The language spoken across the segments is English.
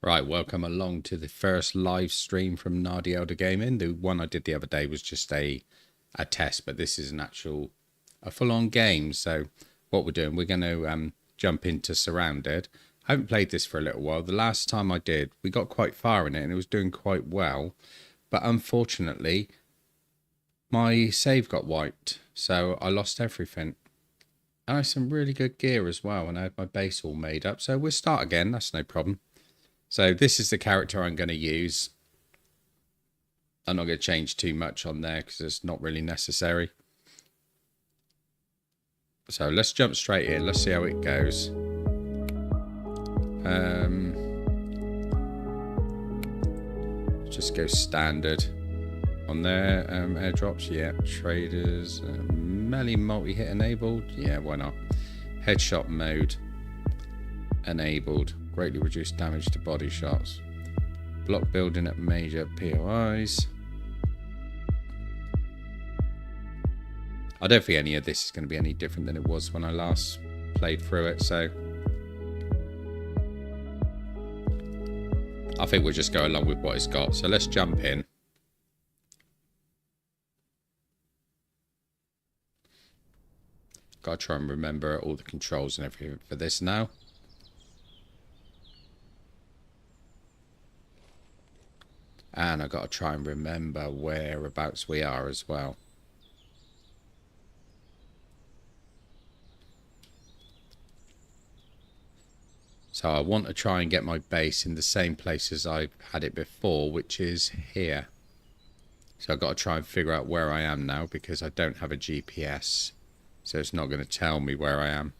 Right, welcome along to the first live stream from Nardi Elder Gaming. The one I did the other day was just a test, but this is a full-on game. So what we're doing, we're going to jump into Surrounded. I haven't played this for a little while. The last time I did, we got quite far in it and it was doing quite well. But unfortunately, my save got wiped, so I lost everything. And I had some really good gear as well, and I had my base all made up. So we'll start again, that's no problem. So this is the character I'm going to use. I'm not going to change too much on there because it's not really necessary. So let's jump straight in. Let's see how it goes. Just go standard. On there, airdrops, yeah. Traders, melee multi-hit enabled. Yeah, why not? Headshot mode enabled. Greatly reduced damage to body shots. Block building at major POIs. I don't think any of this is going to be any different than it was when I last played through it, so I think we'll just go along with what it's got. So let's jump in. Gotta try and remember all the controls and everything for this now. And I've got to try and remember whereabouts we are as well. So I want to try and get my base in the same place as I've had it before, which is here. So I've got to try and figure out where I am now because I don't have a GPS. So it's not going to tell me where I am.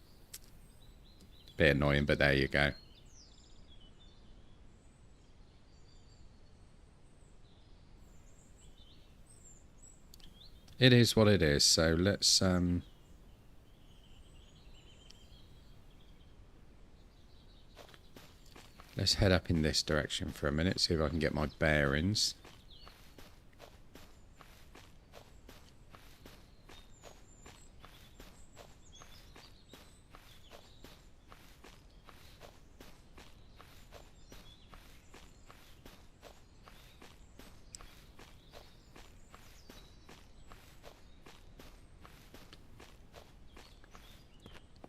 Bit annoying, but there you go. It is what it is. So let's head up in this direction for a minute, see if I can get my bearings.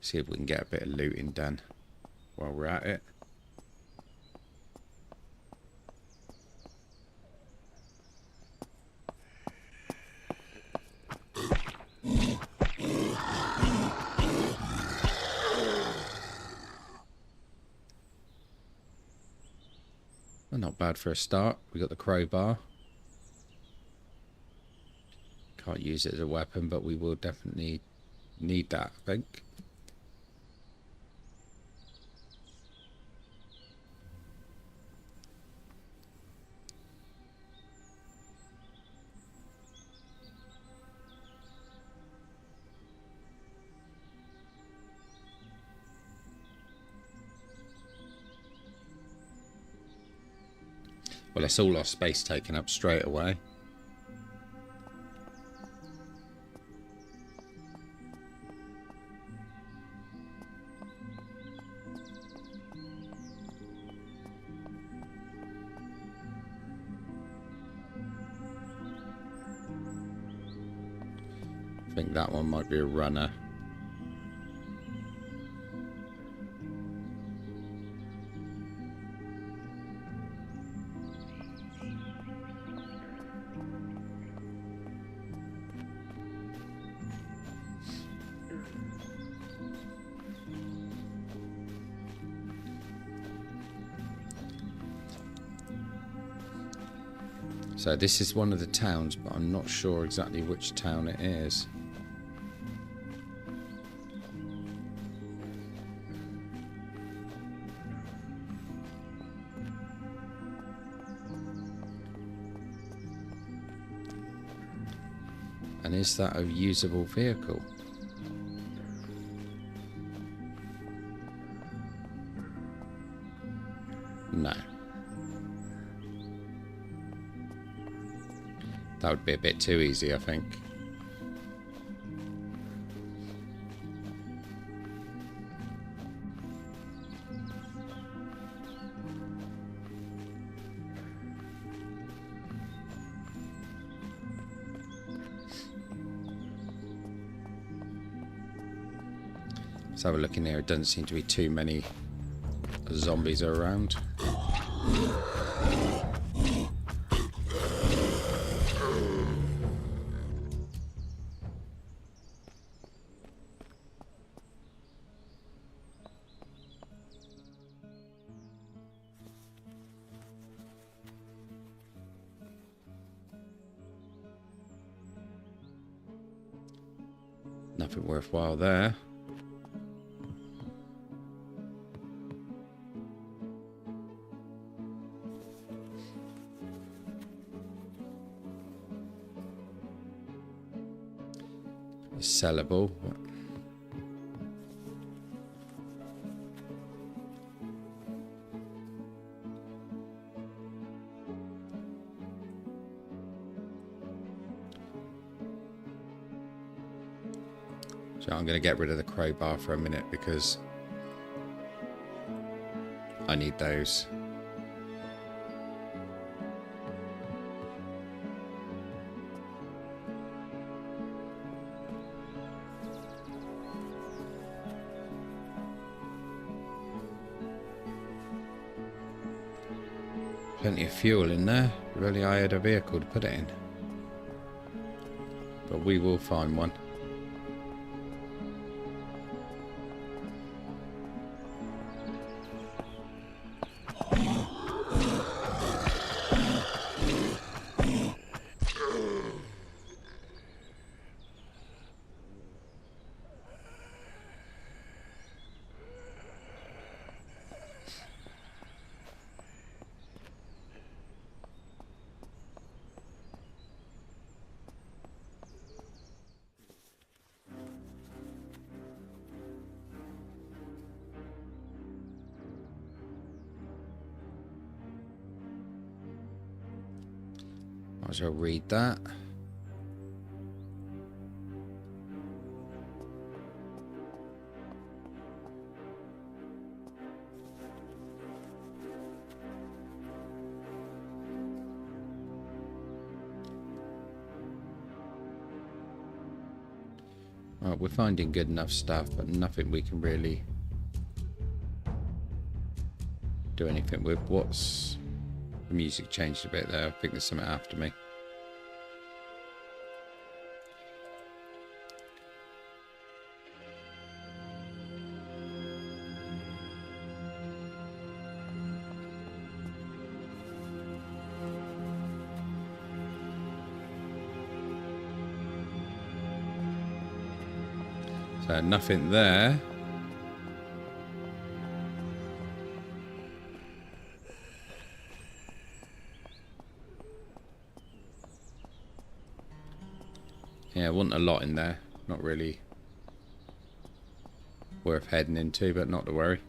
See if we can get a bit of looting done while we're at it. Well, not bad for a start. We got the crowbar. Can't use it as a weapon, but we will definitely need that, I think. Well, that's all our space taken up straight away. I think that one might be a runner. So this is one of the towns, but I'm not sure exactly which town it is. And is that a usable vehicle? No. That would be a bit too easy, I think. Let's have a look in here. It doesn't seem to be too many zombies around. Nothing worthwhile there. It's sellable. So I'm going to get rid of the crowbar for a minute because I need those. Plenty of fuel in there. Really, I had a vehicle to put it in. But we will find one. Might as well read that. Right, we're finding good enough stuff, but nothing we can really do anything with. What's... The music changed a bit there. I think there's something after me. So nothing there. Yeah, wasn't a lot in there. Not really worth heading into, but not to worry.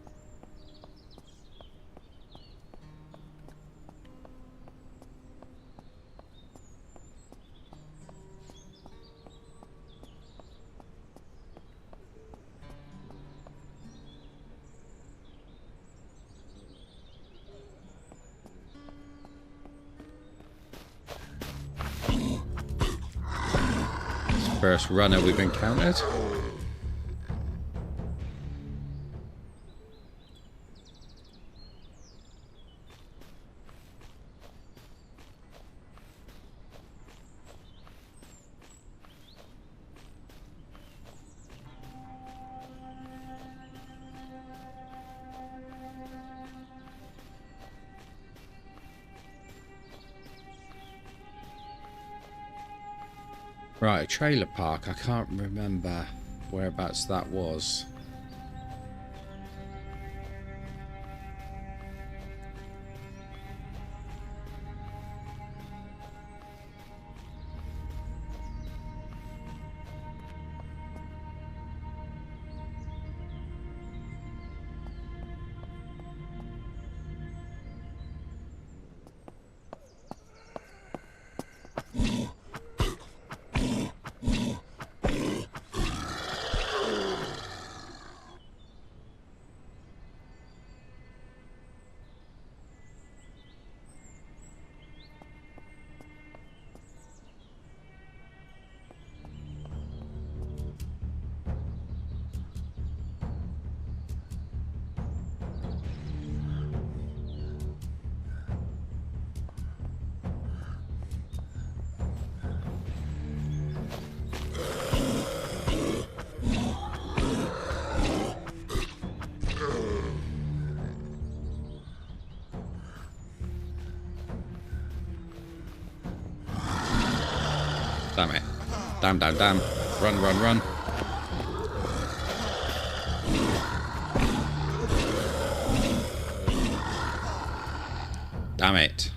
First runner we've encountered. Right, a trailer park. I can't remember whereabouts that was. Damn it. Damn, damn, damn. Run, run, run. Damn it.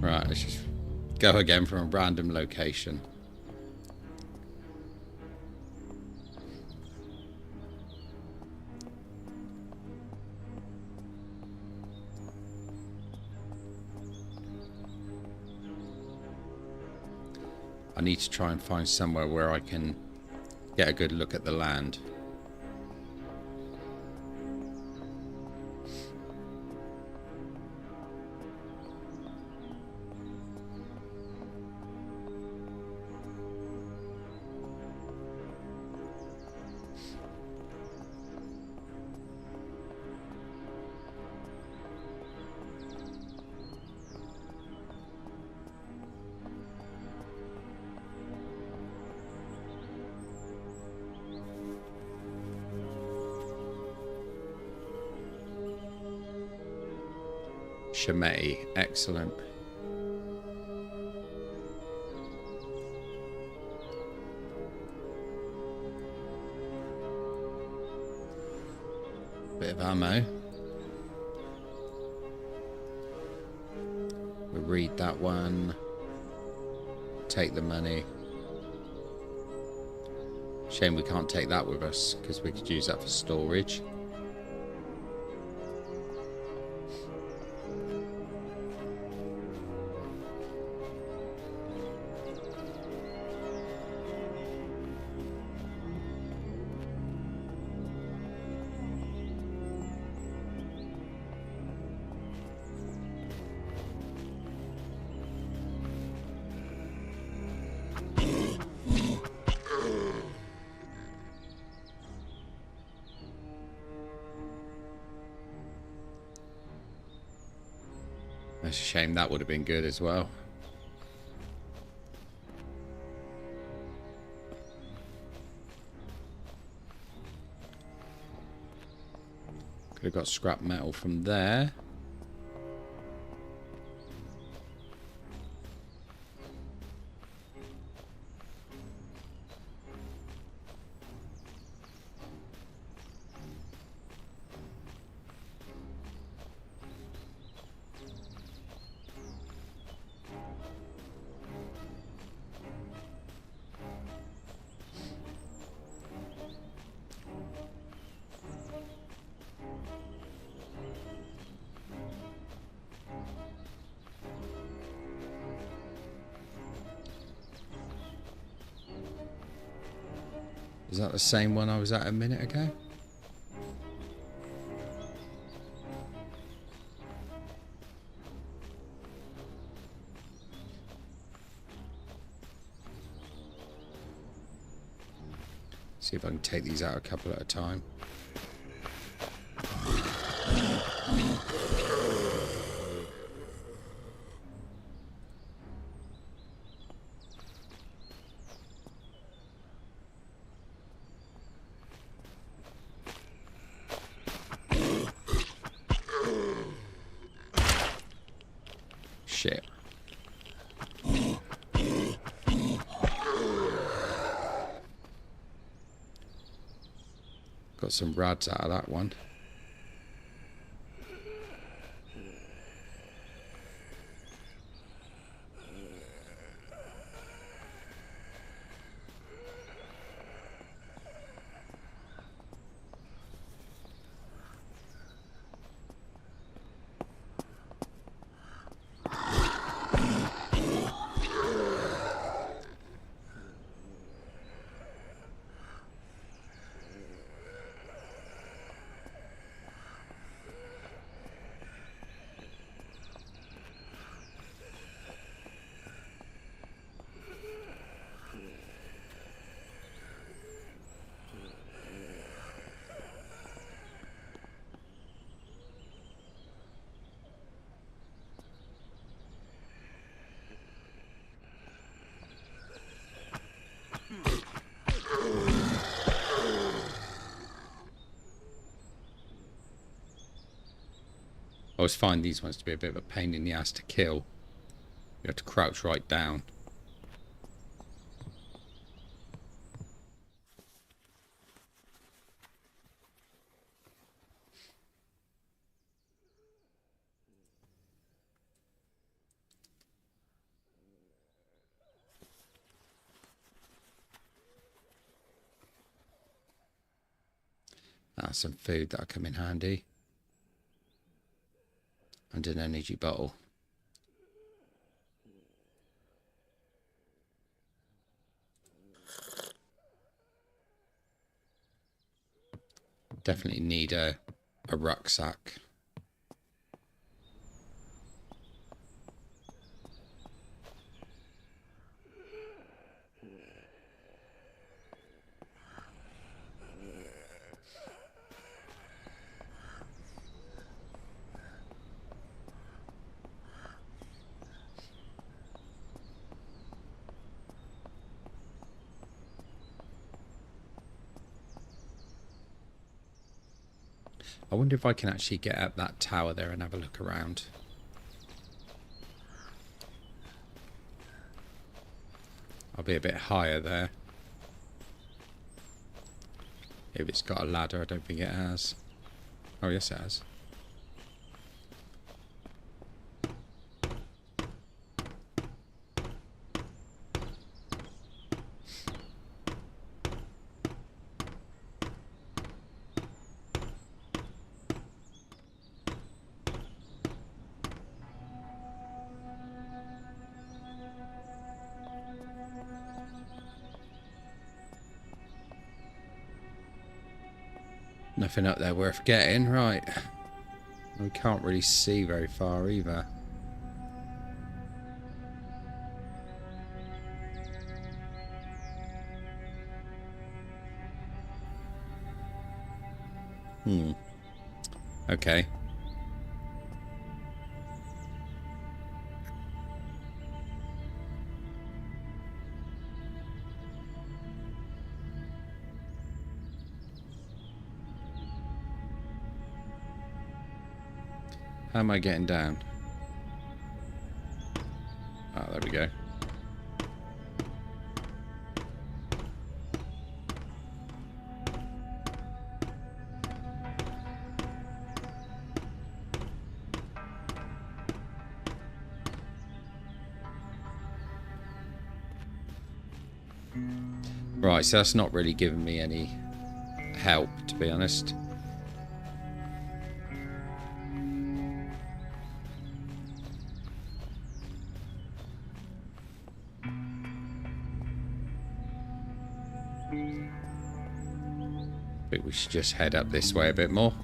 Right, let's just go again from a random location. I need to try and find somewhere where I can get a good look at the land. Shemeti, excellent. Bit of ammo. We'll read that one. Take the money. Shame we can't take that with us, because we could use that for storage. It's a shame that would have been good as well. Could have got scrap metal from there. Is that the same one I was at a minute ago? See if I can take these out a couple at a time. Shit. Got some rads out of that one. always find these ones to be a bit of a pain in the ass to kill. You have to crouch right down. Some food that'll come in handy. And an energy bottle. Definitely need a rucksack. I wonder if I can actually get up that tower there and have a look around. I'll be a bit higher there. If it's got a ladder, I don't think it has. Oh, yes it has. Nothing up there worth getting, right. We can't really see very far either. Okay. How am I getting down? Oh, there we go. Right, so that's not really giving me any help, to be honest. I think we should just head up this way a bit more.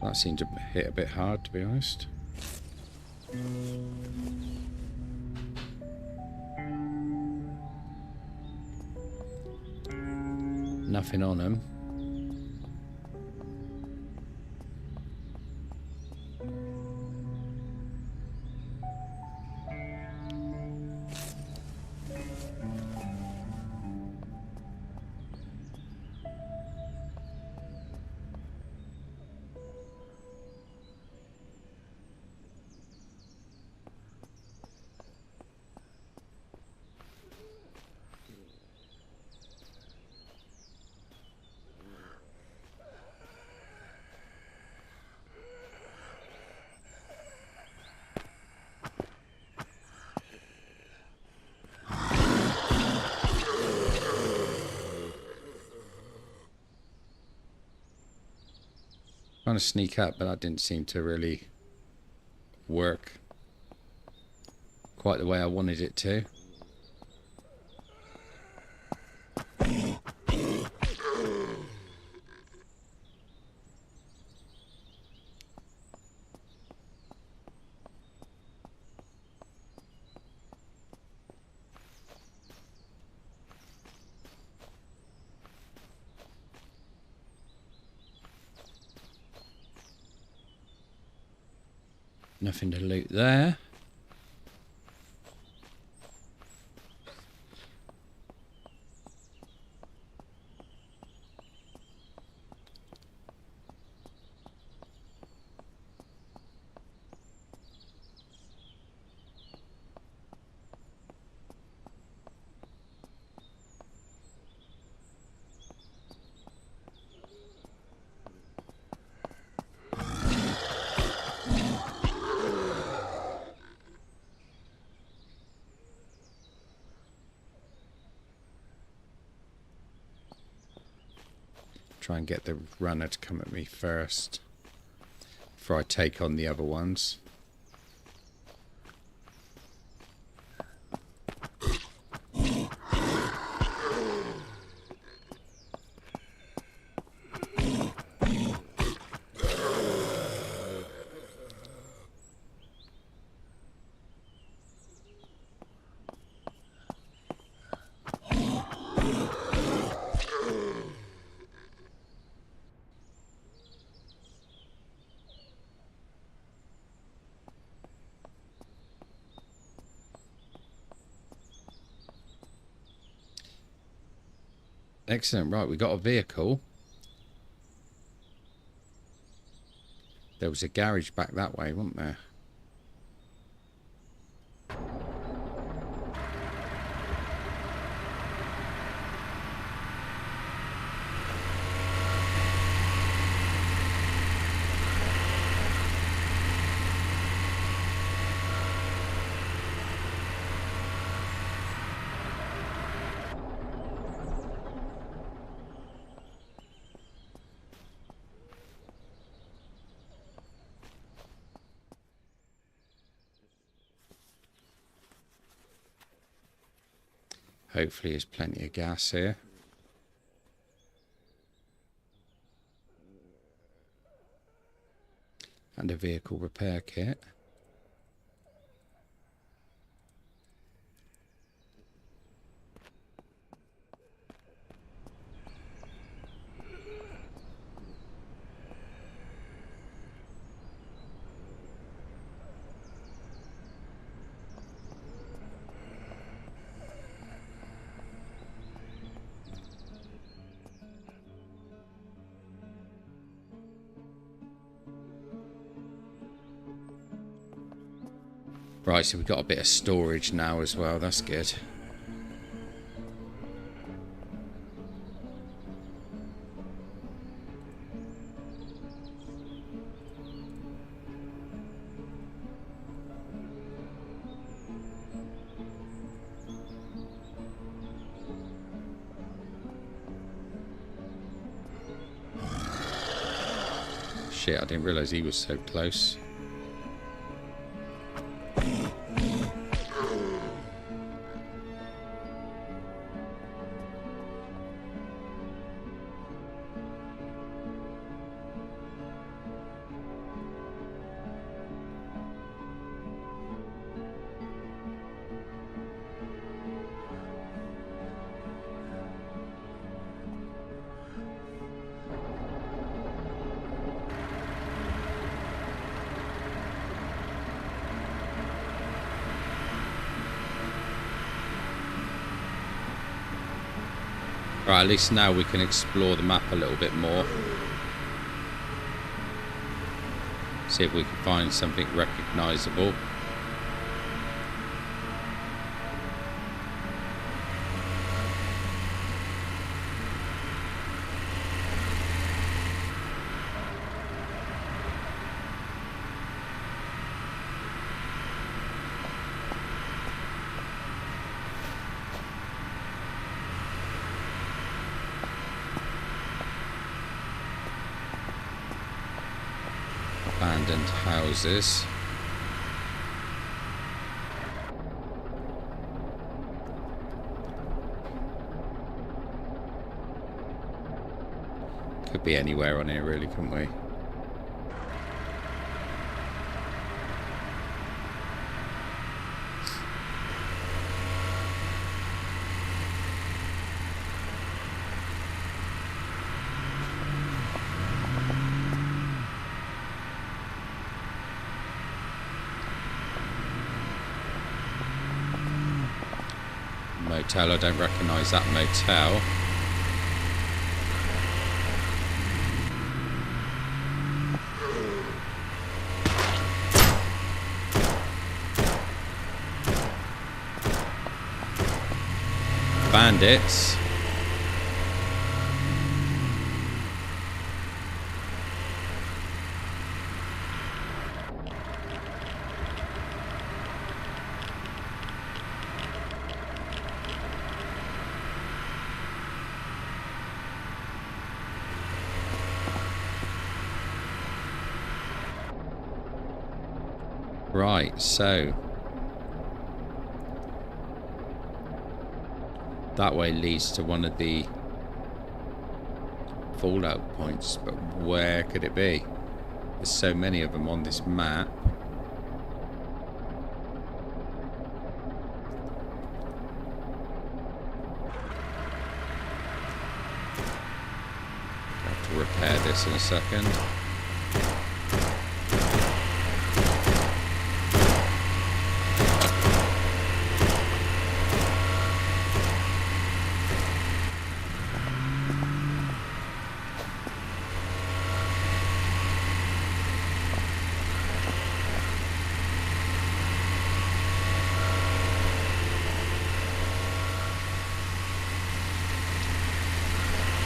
That seemed to hit a bit hard, to be honest. Nothing on them. to sneak up, but that didn't seem to really work quite the way I wanted it to. Nothing to loot there. Try and get the runner to come at me first before I take on the other ones. Excellent. Right, we got a vehicle. There was a garage back that way, wasn't there? Hopefully there's plenty of gas here. And a vehicle repair kit. Right, so we've got a bit of storage now as well, that's good. Shit, I didn't realise he was so close. Right, at least now we can explore the map a little bit more. See if we can find something recognisable. abandoned houses. Could be anywhere on here really, couldn't we? Motel, I don't recognise that motel. Bandits. Right, so that way leads to one of the fallout points, but where could it be? There's so many of them on this map. Have to repair this in a second.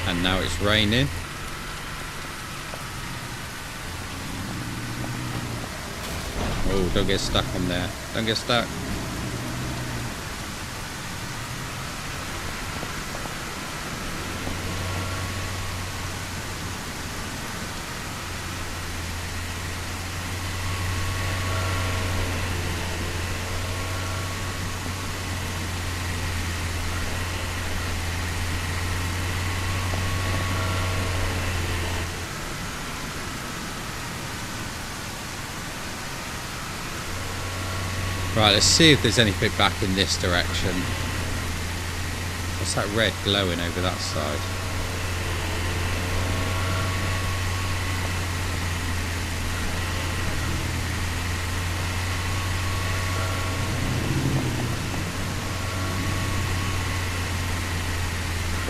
And now it's raining. Oh, don't get stuck on there. Don't get stuck. Right, let's see if there's anything back in this direction. What's that red glowing over that side?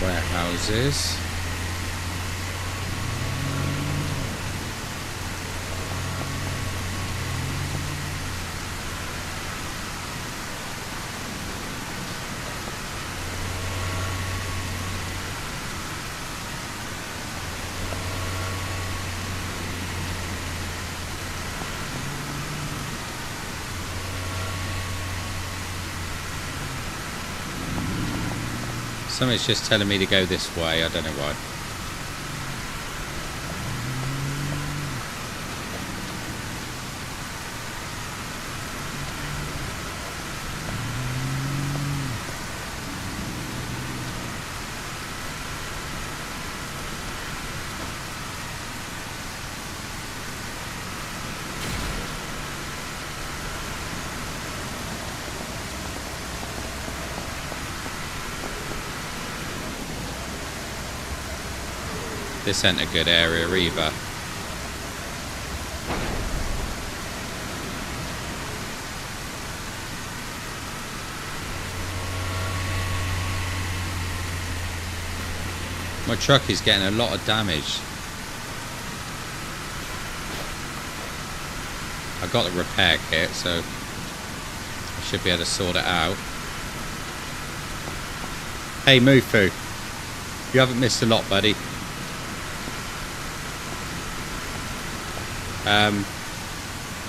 Warehouses. Something's just telling me to go this way, I don't know why. This ain't a good area either. My truck is getting a lot of damage. I got the repair kit, so I should be able to sort it out. Hey Mufu, you haven't missed a lot, buddy.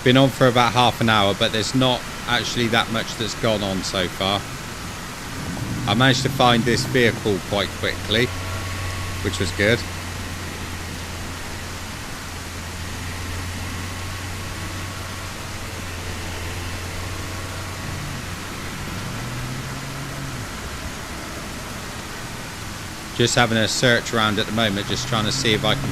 Been on for about half an hour, but there's not actually that much that's gone on so far. I managed to find this vehicle quite quickly, which was good. Just having a search around at the moment, just trying to see if I can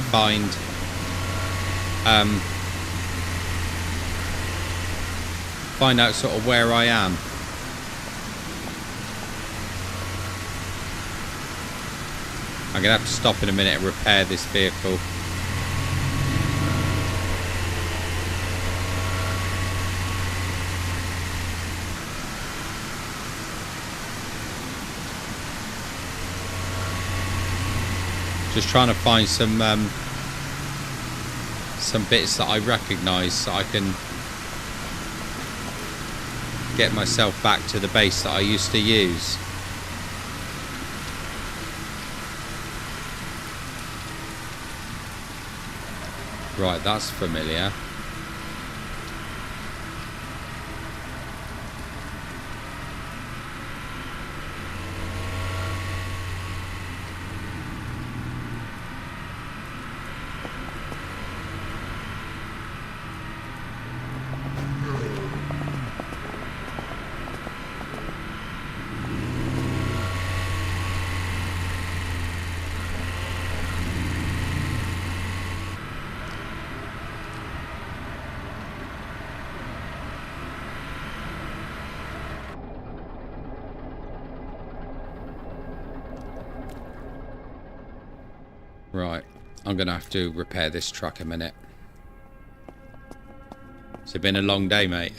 find out sort of where I am. I'm going to have to stop in a minute and repair this vehicle. Just trying to find some bits that I recognise so I can get myself back to the base that I used to use. Right, that's familiar. Right, I'm going to have to repair this truck a minute. It's been a long day, mate.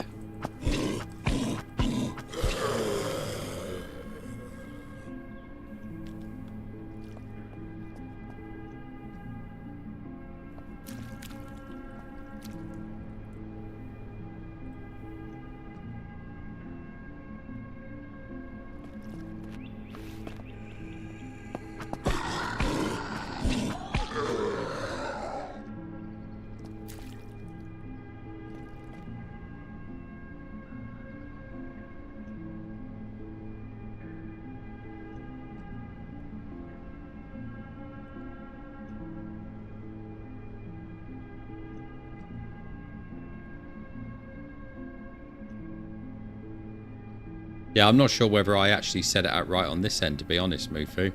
Yeah, I'm not sure whether I actually set it out right on this end, to be honest, Mufu.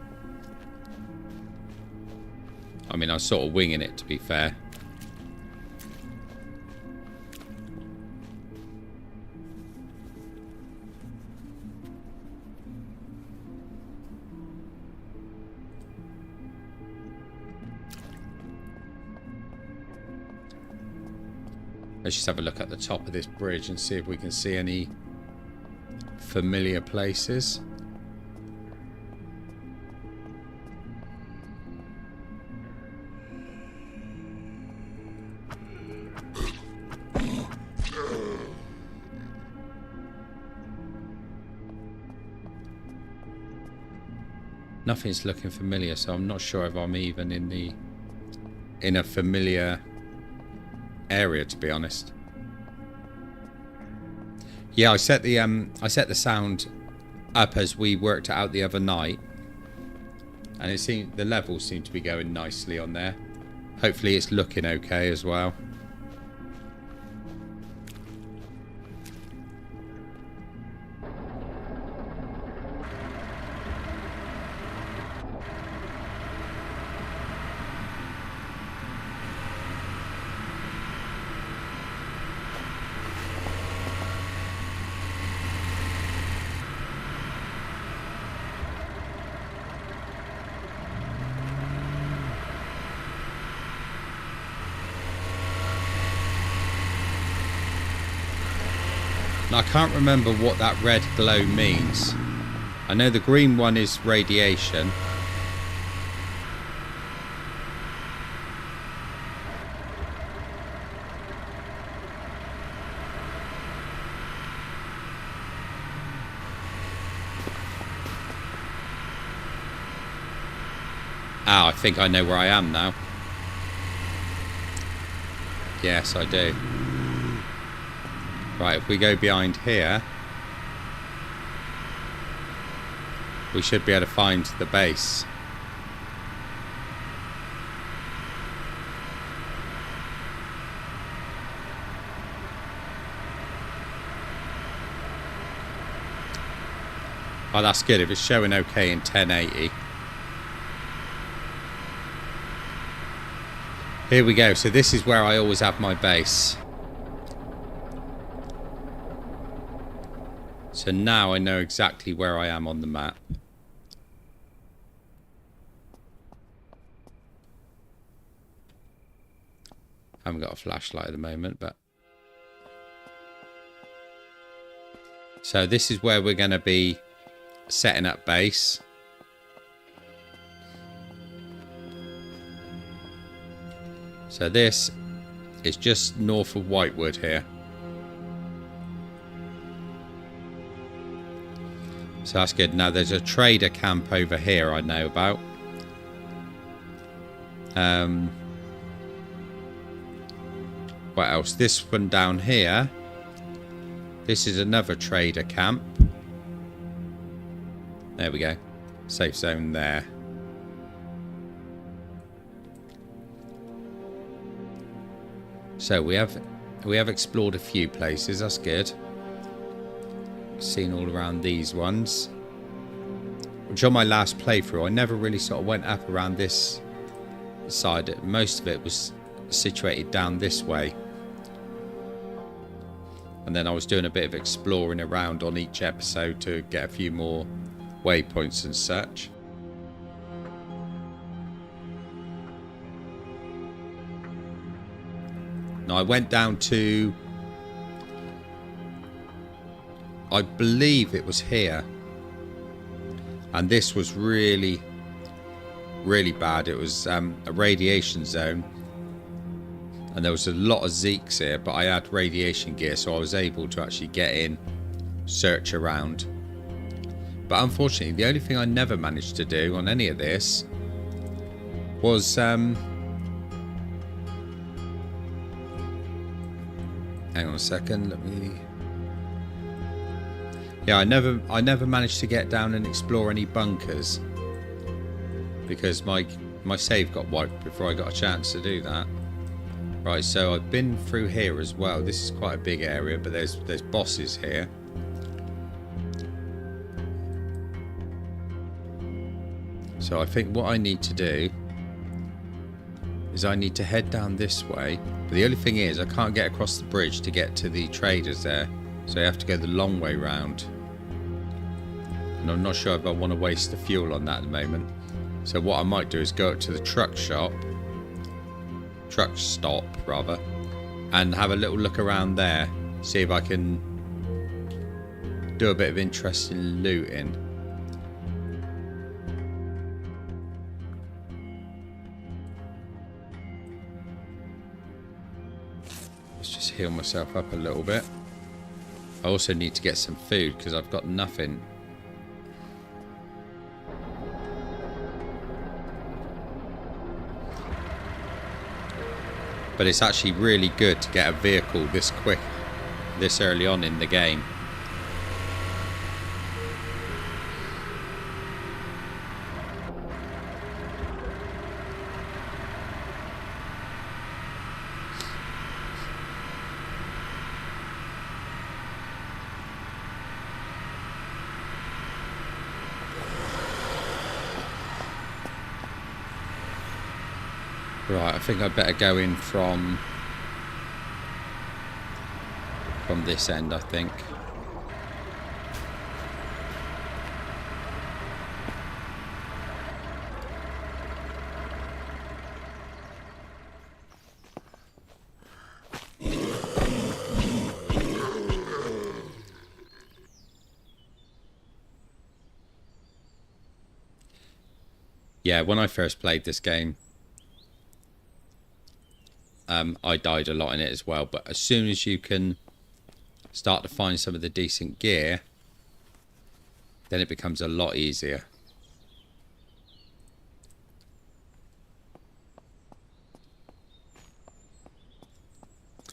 I mean, I was sort of winging it, to be fair. Let's just have a look at the top of this bridge and see if we can see any familiar places. Nothing's looking familiar, so I'm not sure if I'm even in a familiar area, to be honest. Yeah, I set the sound up as we worked it out the other night, and it seemed the levels seem to be going nicely on there. Hopefully it's looking okay as well. Now, I can't remember what that red glow means. I know the green one is radiation. Ah, I think I know where I am now. Yes, I do. Right, if we go behind here, we should be able to find the base. Oh, that's good. If it's showing okay in 1080. Here we go. So this is where I always have my base. So now I know exactly where I am on the map. I haven't got a flashlight at the moment, but... So this is where we're going to be setting up base. So this is just north of Whitewood here. So that's good. Now there's a trader camp over here I know about. What else? This one down here. This is another trader camp. There we go. Safe zone there. So we have explored a few places. That's good. Seen all around these ones. Which on my last playthrough, I never really sort of went up around this side. Most of it was situated down this way. And then I was doing a bit of exploring around on each episode to get a few more waypoints and such. Now I went down to, I believe it was here, and this was really bad. It was a radiation zone, and there was a lot of Zeeks here, but I had radiation gear, so I was able to actually get in, search around. But unfortunately, the only thing I never managed to do on any of this was hang on a second, let me... Yeah, I never managed to get down and explore any bunkers because my save got wiped before I got a chance to do that. Right, so I've been through here as well. This is quite a big area, but there's bosses here. So I think what I need to do is I need to head down this way. But the only thing is I can't get across the bridge to get to the traders there. So I have to go the long way round. And I'm not sure if I want to waste the fuel on that at the moment. So what I might do is go up to the truck stop rather, and have a little look around there. See if I can do a bit of interesting looting. Let's just heal myself up a little bit. I also need to get some food because I've got nothing. But it's actually really good to get a vehicle this quick, this early on in the game. Right, I think I'd better go in from this end, I think. Yeah, when I first played this game, I died a lot in it as well, but as soon as you can start to find some of the decent gear, then it becomes a lot easier.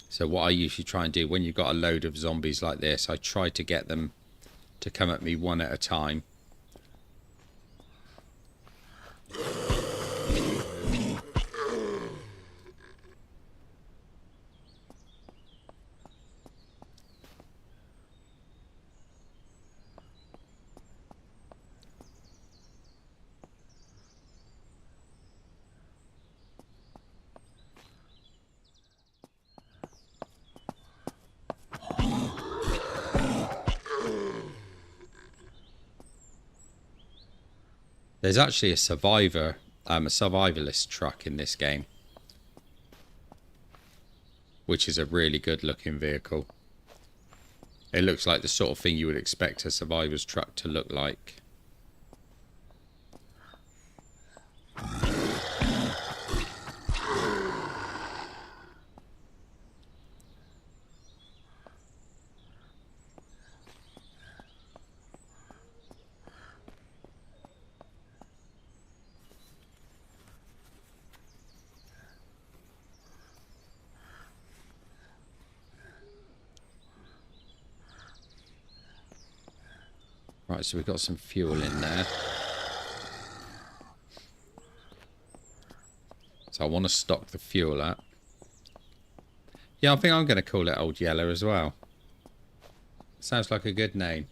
So what I usually try and do when you've got a load of zombies like this, I try to get them to come at me one at a time. There's actually a survivalist truck in this game, which is a really good looking vehicle. It looks like the sort of thing you would expect a survivor's truck to look like. Right, so we've got some fuel in there. So I want to stock the fuel up. Yeah, I think I'm going to call it Old Yeller as well. Sounds like a good name.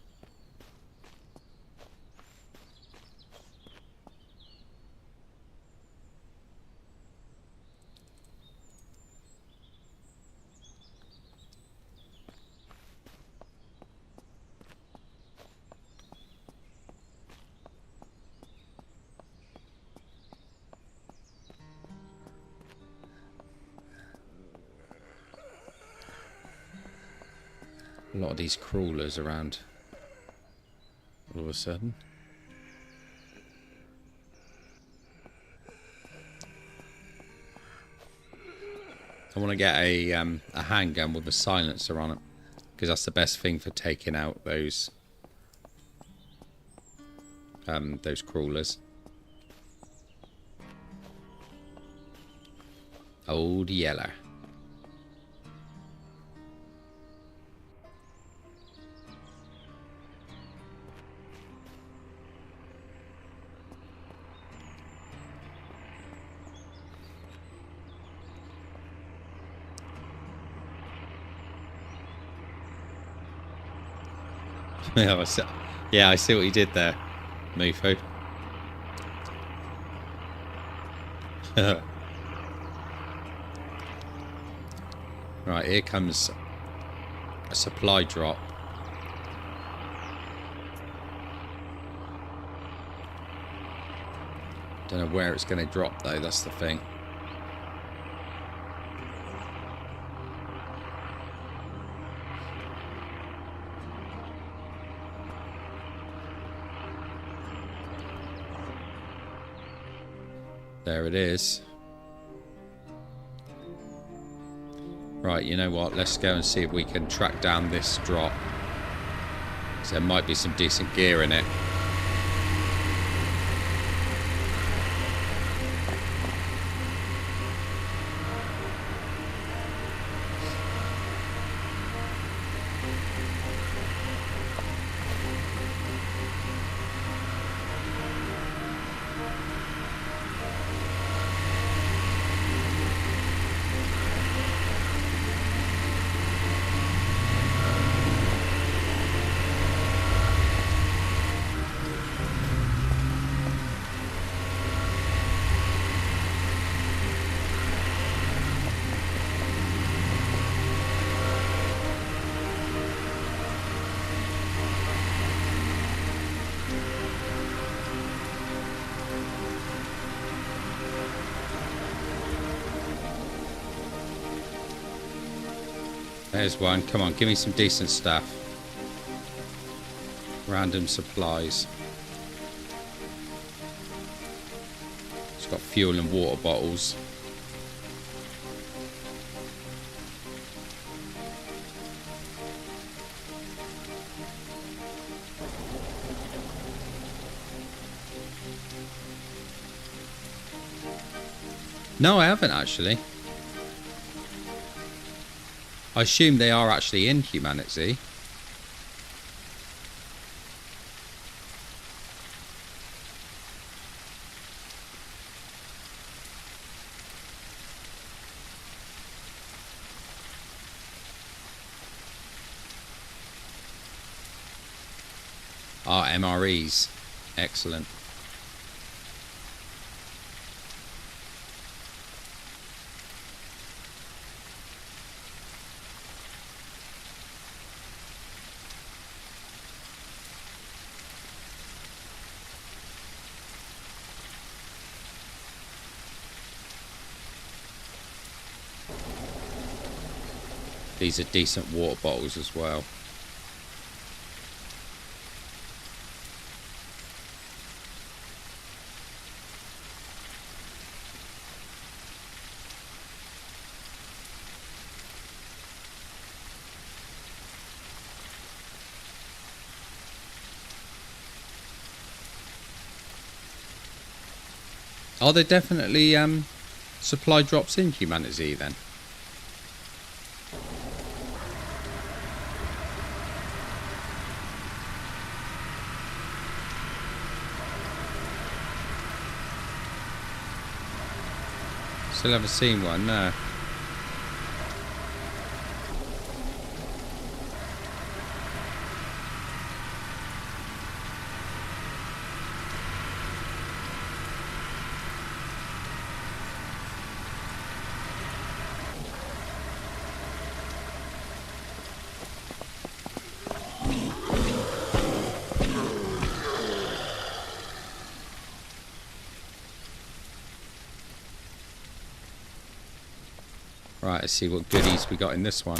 A lot of these crawlers around all of a sudden. I want to get a handgun with a silencer on it, because that's the best thing for taking out those crawlers. Old Yeller. Yeah, I see what you did there, Mufo. Right, here comes a supply drop. Don't know where it's going to drop though, that's the thing. There it is. Right, you know what? Let's go and see if we can track down this drop. So there might be some decent gear in it. There's one. Come on, give me some decent stuff. Random supplies. It's got fuel and water bottles. No, I haven't actually. I assume they are actually in humanity. Ah, MREs. Excellent. These are decent water bottles as well. Are there definitely supply drops in humanity then? Still haven't seen one, no. Right, let's see what goodies we got in this one.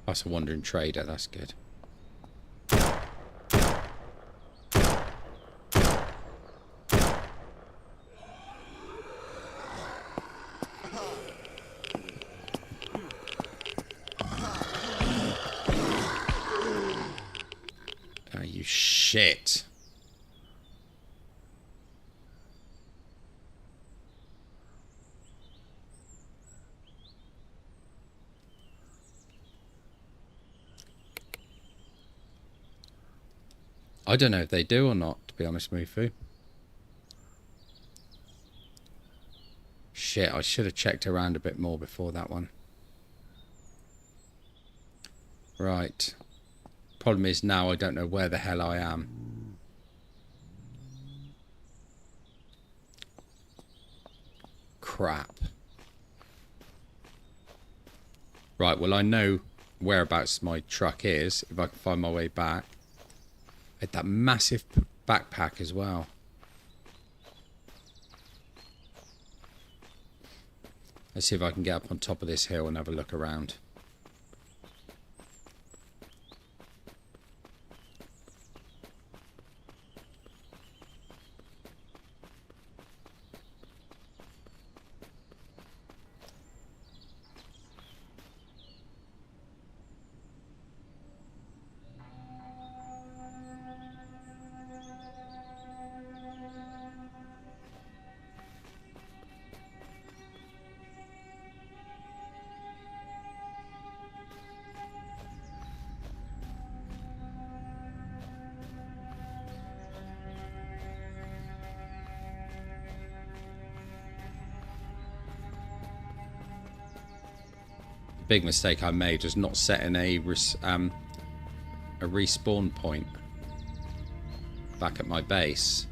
That's a wandering trader, that's good. Oh, you shit. I don't know if they do or not, to be honest, Mufu. Shit, I should have checked around a bit more before that one. Right. Problem is now I don't know where the hell I am. Crap. Right, well I know whereabouts my truck is, if I can find my way back. I had that massive backpack as well. Let's see if I can get up on top of this hill and have a look around. Big mistake I made was not setting a respawn point back at my base.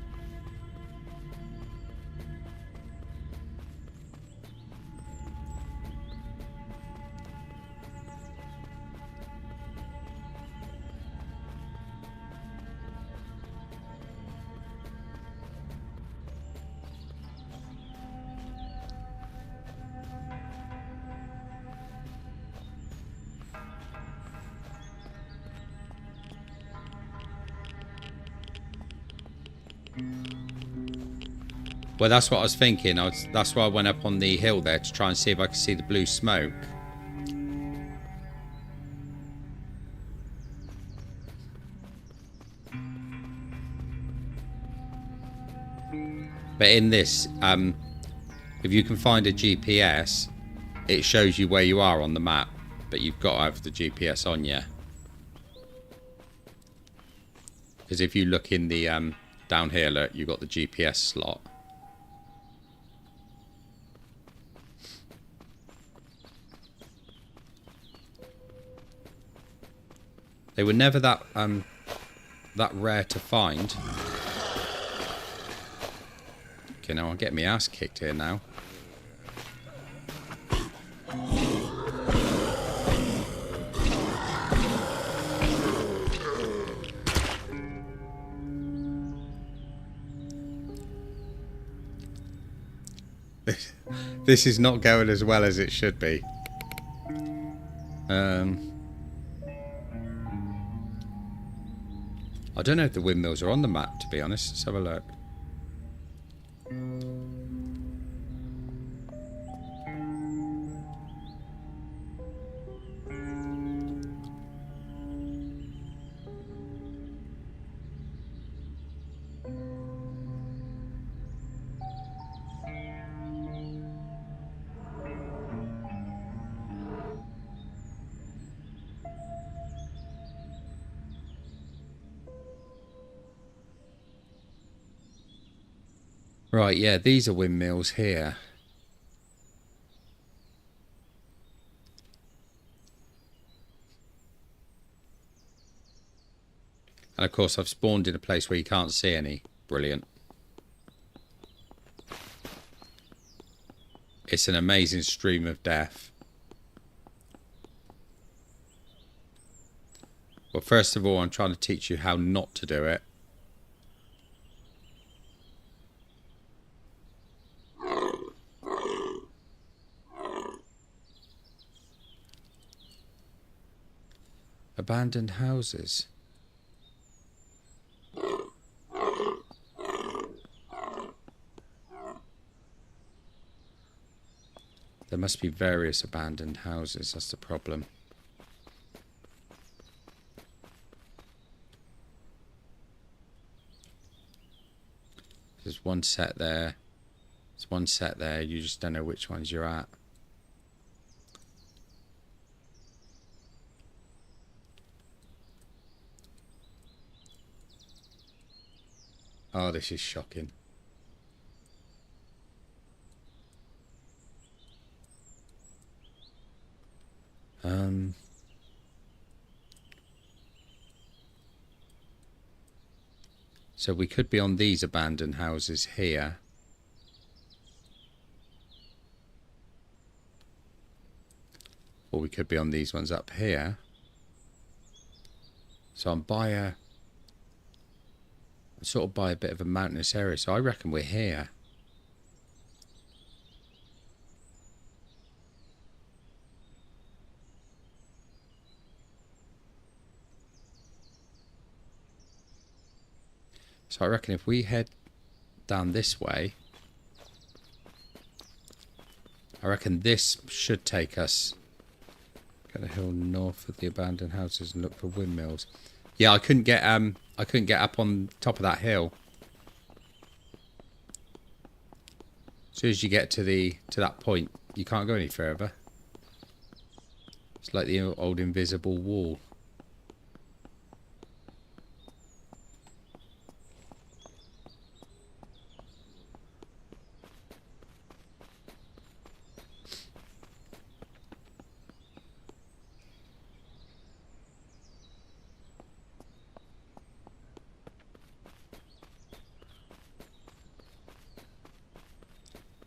Well, that's what I was thinking. That's why I went up on the hill there to try and see if I could see the blue smoke. But in this, if you can find a GPS, it shows you where you are on the map. But you've got to have the GPS on you. Because if you look in the down here, look, you've got the GPS slot. They were never that rare to find. Okay, now I'll get my ass kicked here now. This is not going as well as it should be. I don't know if the windmills are on the map, to be honest. Let's have a look. Right, yeah, these are windmills here. And of course I've spawned in a place where you can't see any. Brilliant. It's an amazing stream of death. Well, first of all, I'm trying to teach you how not to do it. Abandoned houses. There must be various abandoned houses, that's the problem. There's one set there. There's one set there, you just don't know which ones you're at. Oh, this is shocking. So we could be on these abandoned houses here. Or we could be on these ones up here. So I'm sort of by a bit of a mountainous area, so I reckon we're here. So I reckon if we head down this way, I reckon this should take us. Get a hill north of the abandoned houses and look for windmills. Yeah, I couldn't get up on top of that hill. As soon as you get to that point, you can't go any further. It's like the old invisible wall.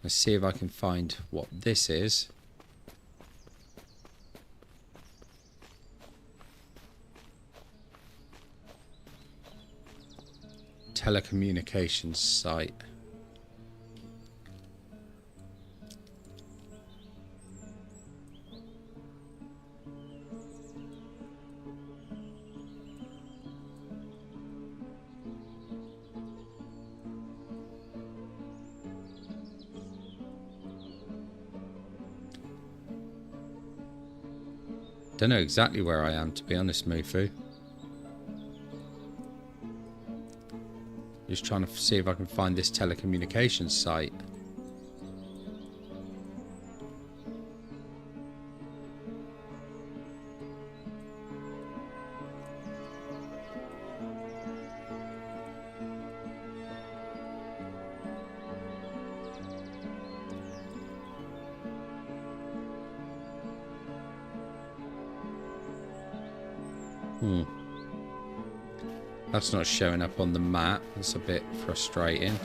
Let's see if I can find what this is. Telecommunications site. Don't know exactly where I am, to be honest, Mufu. Just trying to see if I can find this telecommunications site. That's not showing up on the map. That's a bit frustrating.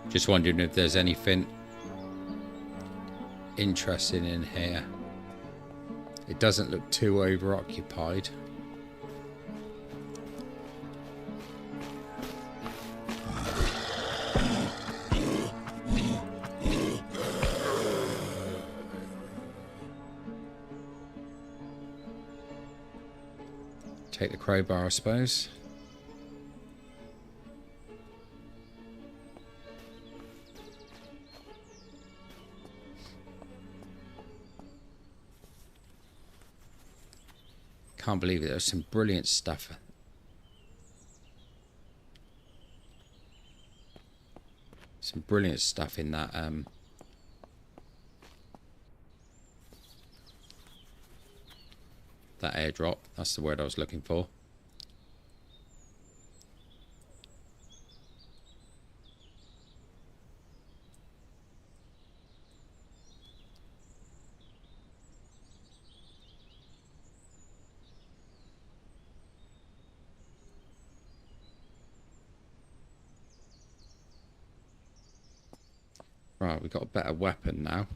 Just wondering if there's anything interesting in here. It doesn't look too over-occupied. Take the crowbar, I suppose. Can't believe it. There's some brilliant stuff. Some brilliant stuff in that that airdrop. That's the word I was looking for. Right, we've got a better weapon now.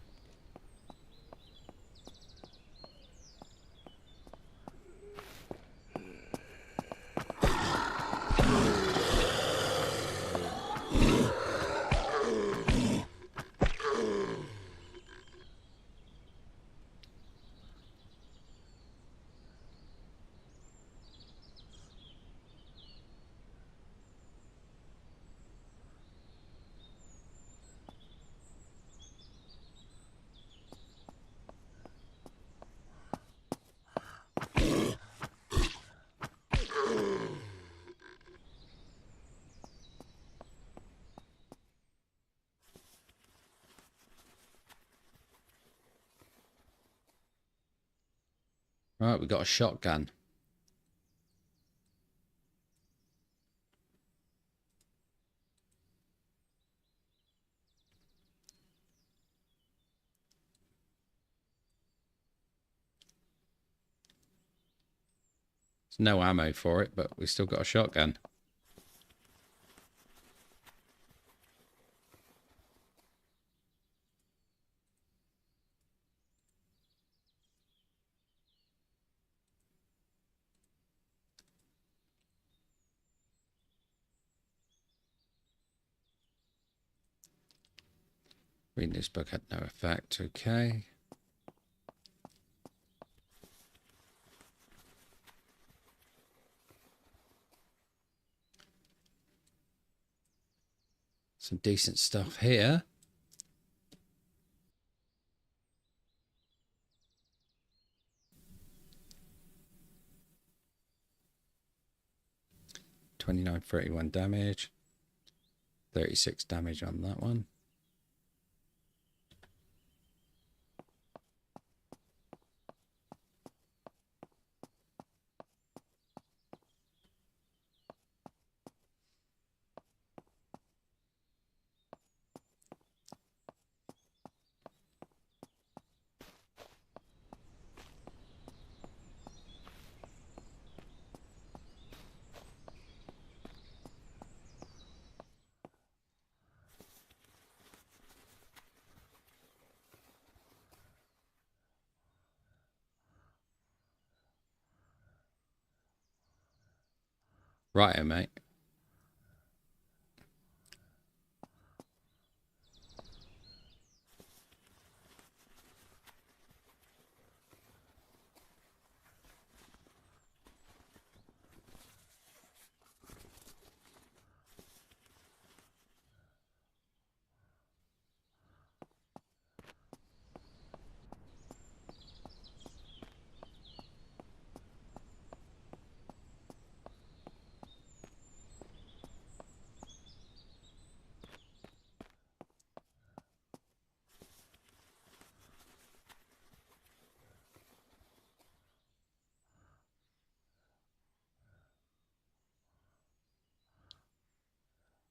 Right, we've got a shotgun. There's no ammo for it, but we've still got a shotgun. Reading this book had no effect. Okay. Some decent stuff here. $29.31 damage. 36 damage on that one. Righto, mate.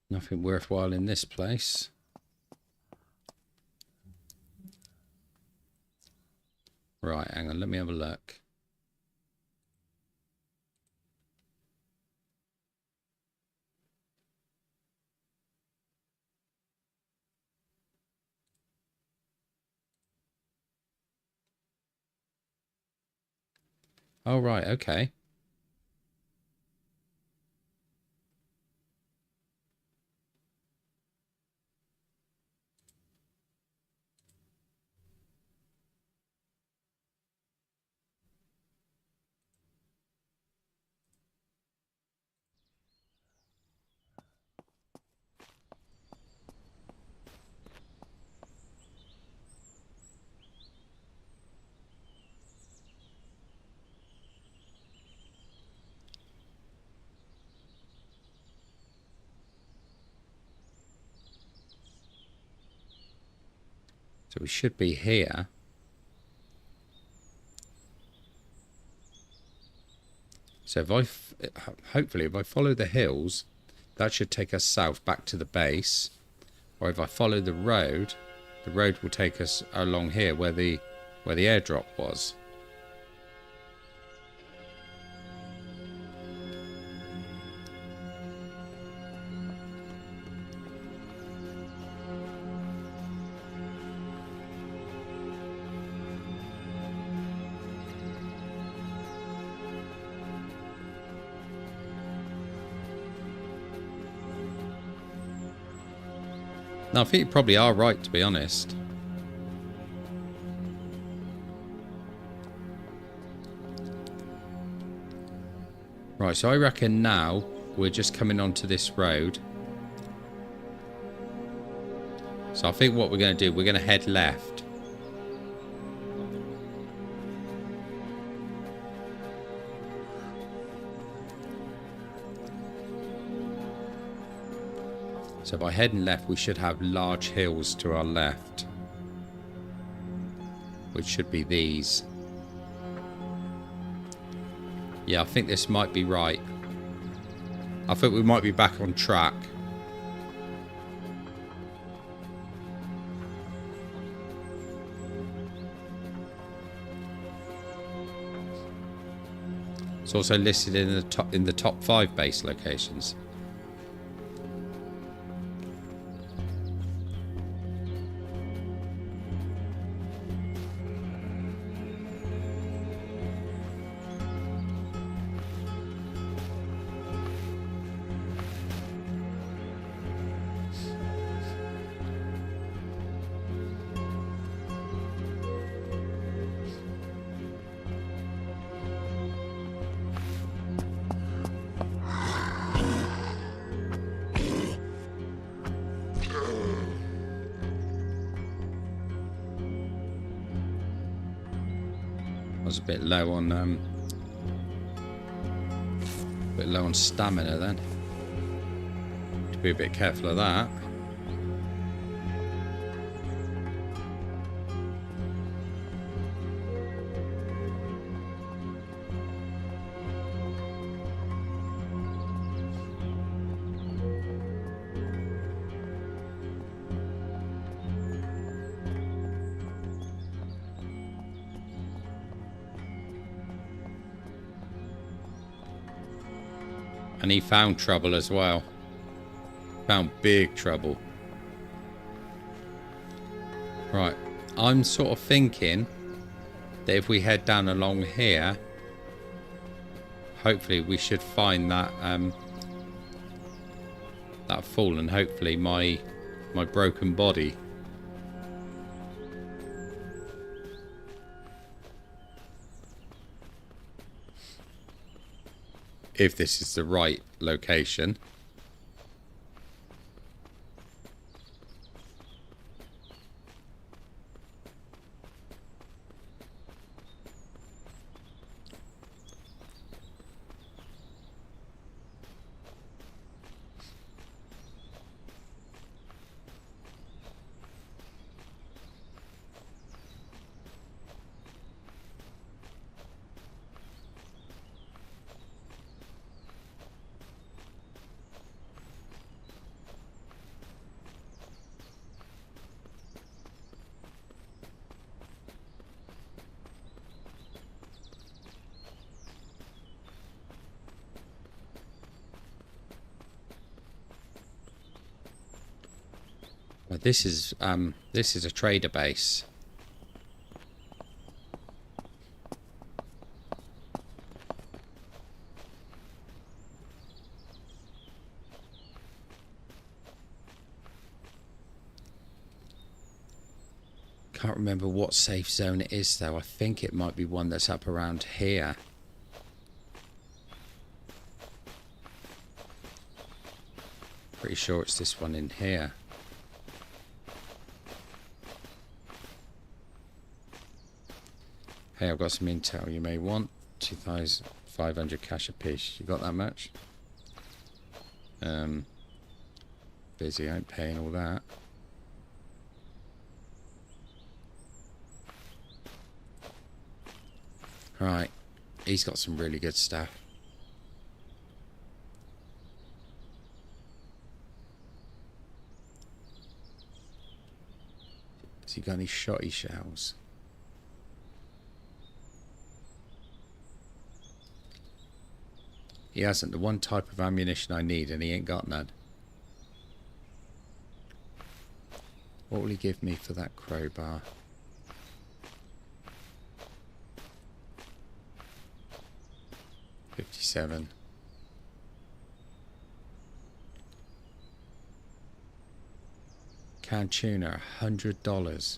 Nothing worthwhile in this place. Right, hang on, let me have a look. Oh, right, okay. So we should be here. So if hopefully if I follow the hills, that should take us south back to the base. Or if I follow the road will take us along here where the airdrop was. Now, I think you probably are right, to be honest. Right, so I reckon now we're just coming onto this road. So I think what we're going to do, we're going to head left. So by heading left, we should have large hills to our left, which should be these. Yeah, I think this might be right. I think we might be back on track. It's also listed in the top 5 base locations. I was a bit low on stamina then. To be a bit careful of that. And he found trouble as well. Found big trouble. Right. I'm sort of thinking that if we head down along here, hopefully we should find that that fall, and hopefully my broken body. If this is the right location. This is a trader base. Can't remember what safe zone it is though. I think it might be one that's up around here. Pretty sure it's this one in here. Hey, I've got some intel you may want. 2,500 cash apiece. You got that much? Busy, I ain't paying all that. Right, he's got some really good stuff. Has he got any shotty shells? He hasn't. The one type of ammunition I need, and he ain't got none. What will he give me for that crowbar? $57. Canned tuna, $100.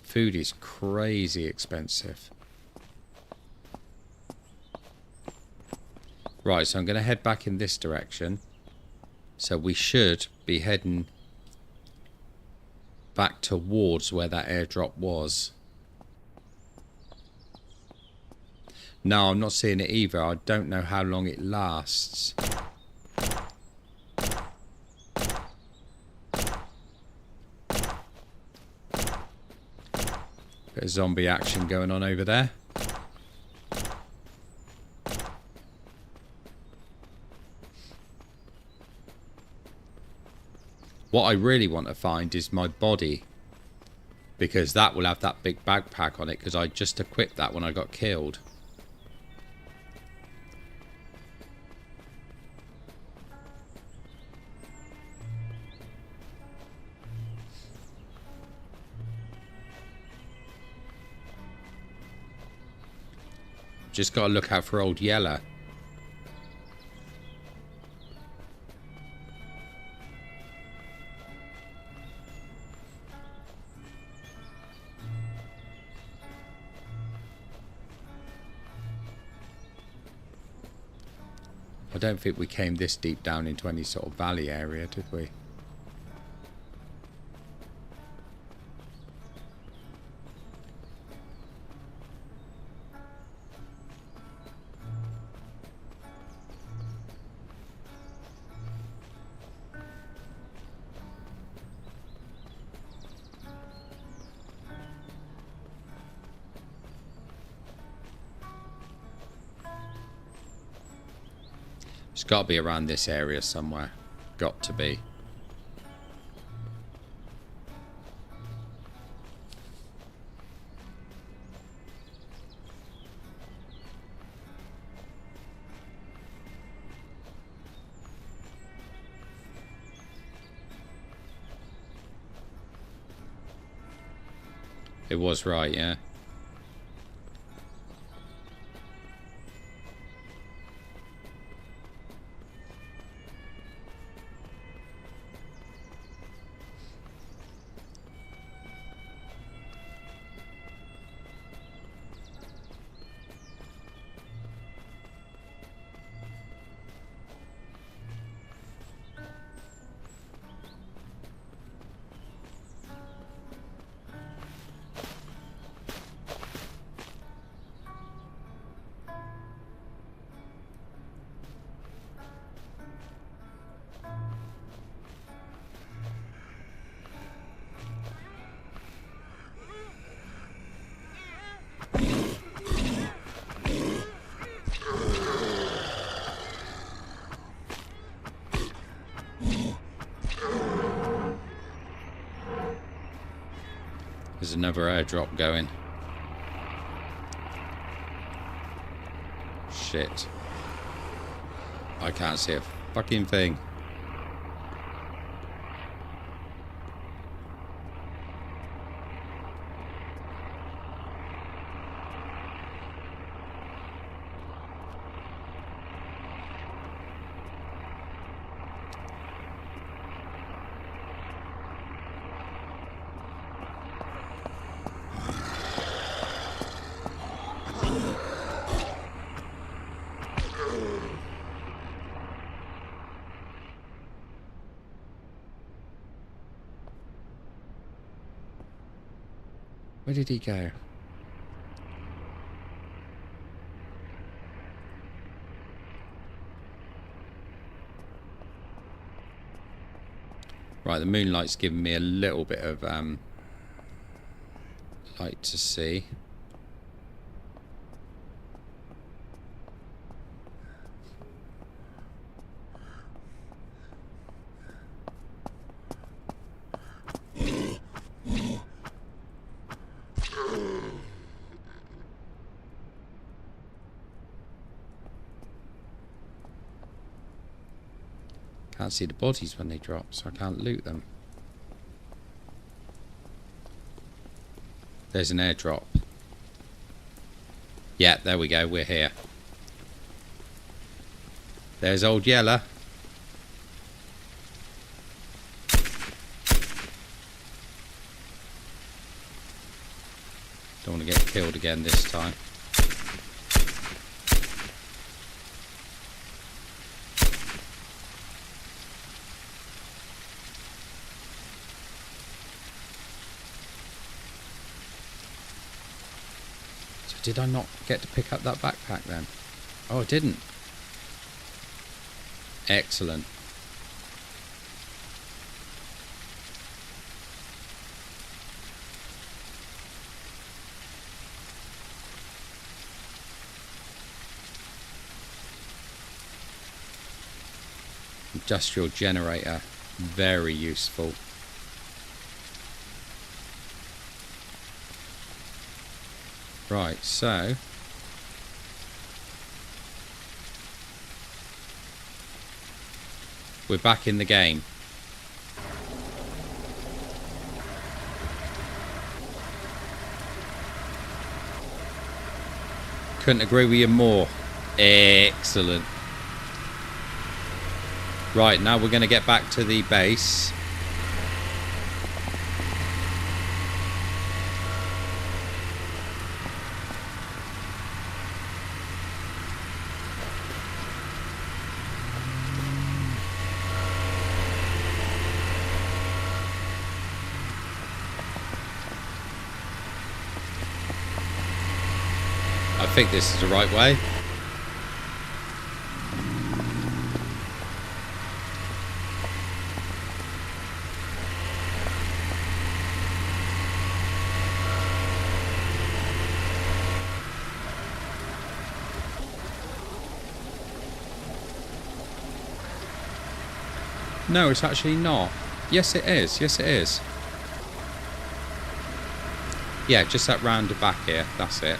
Food is crazy expensive. Right, so I'm going to head back in this direction. So we should be heading back towards where that airdrop was. No, I'm not seeing it either. I don't know how long it lasts. Bit of zombie action going on over there. What I really want to find is my body, because that will have that big backpack on it, because I just equipped that when I got killed. Just got to look out for old Yeller. I don't think we came this deep down into any sort of valley area, did we? It's got to be around this area somewhere. Got to be. It was right, yeah. There's another airdrop going. Shit. I can't see a fucking thing. Where did he go? Right, the moonlight's giving me a little bit of light to see. Can't see the bodies when they drop, so I can't loot them. There's an airdrop. Yeah, there we go, we're here. There's Old Yeller. Don't want to get killed again this time. Did I not get to pick up that backpack then? Oh, I didn't. Excellent. Industrial generator. Very useful. Right, so we're back in the game. Couldn't agree with you more. Excellent. Right, now we're going to get back to the base. I think this is the right way. No, it's actually not. Yes, it is. Yes, it is. Yeah, just that round back here. That's it.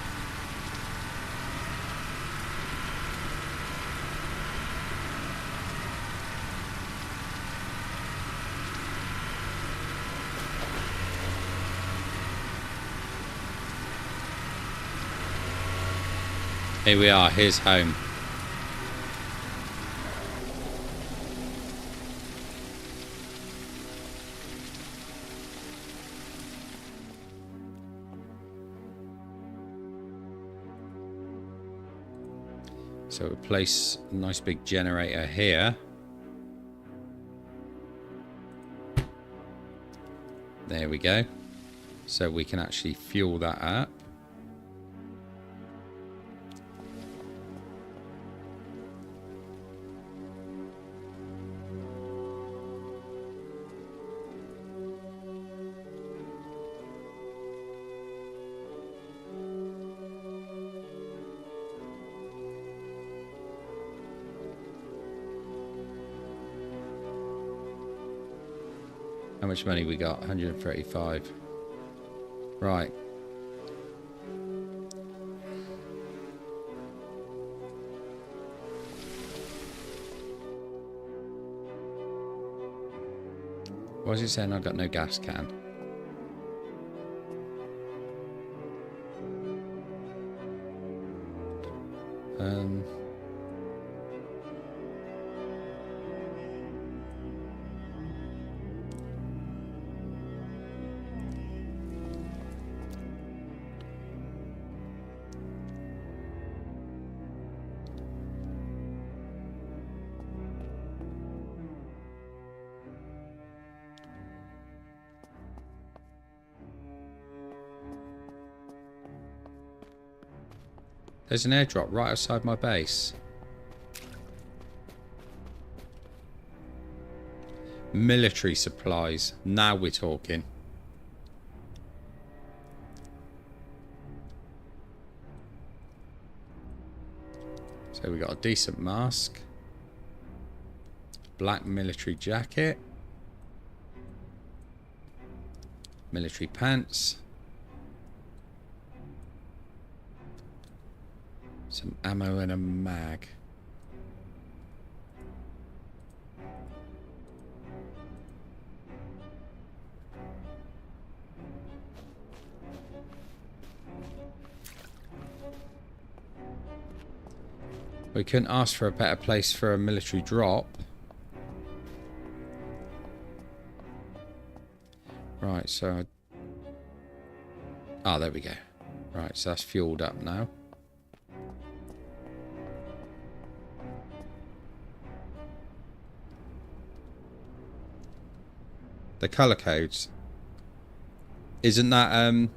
Here we are. Here's home. So we'll place a nice big generator here. There we go. So we can actually fuel that up. How much money we got? 135. Right. Why is it saying I've got no gas can? There's an airdrop right outside my base. Military supplies. Now we're talking. So we got a decent mask. Black military jacket. Military pants. Some ammo and a mag. We couldn't ask for a better place for a military drop. Right, so... Oh, there we go. Right, so that's fueled up now. The colour codes. Isn't that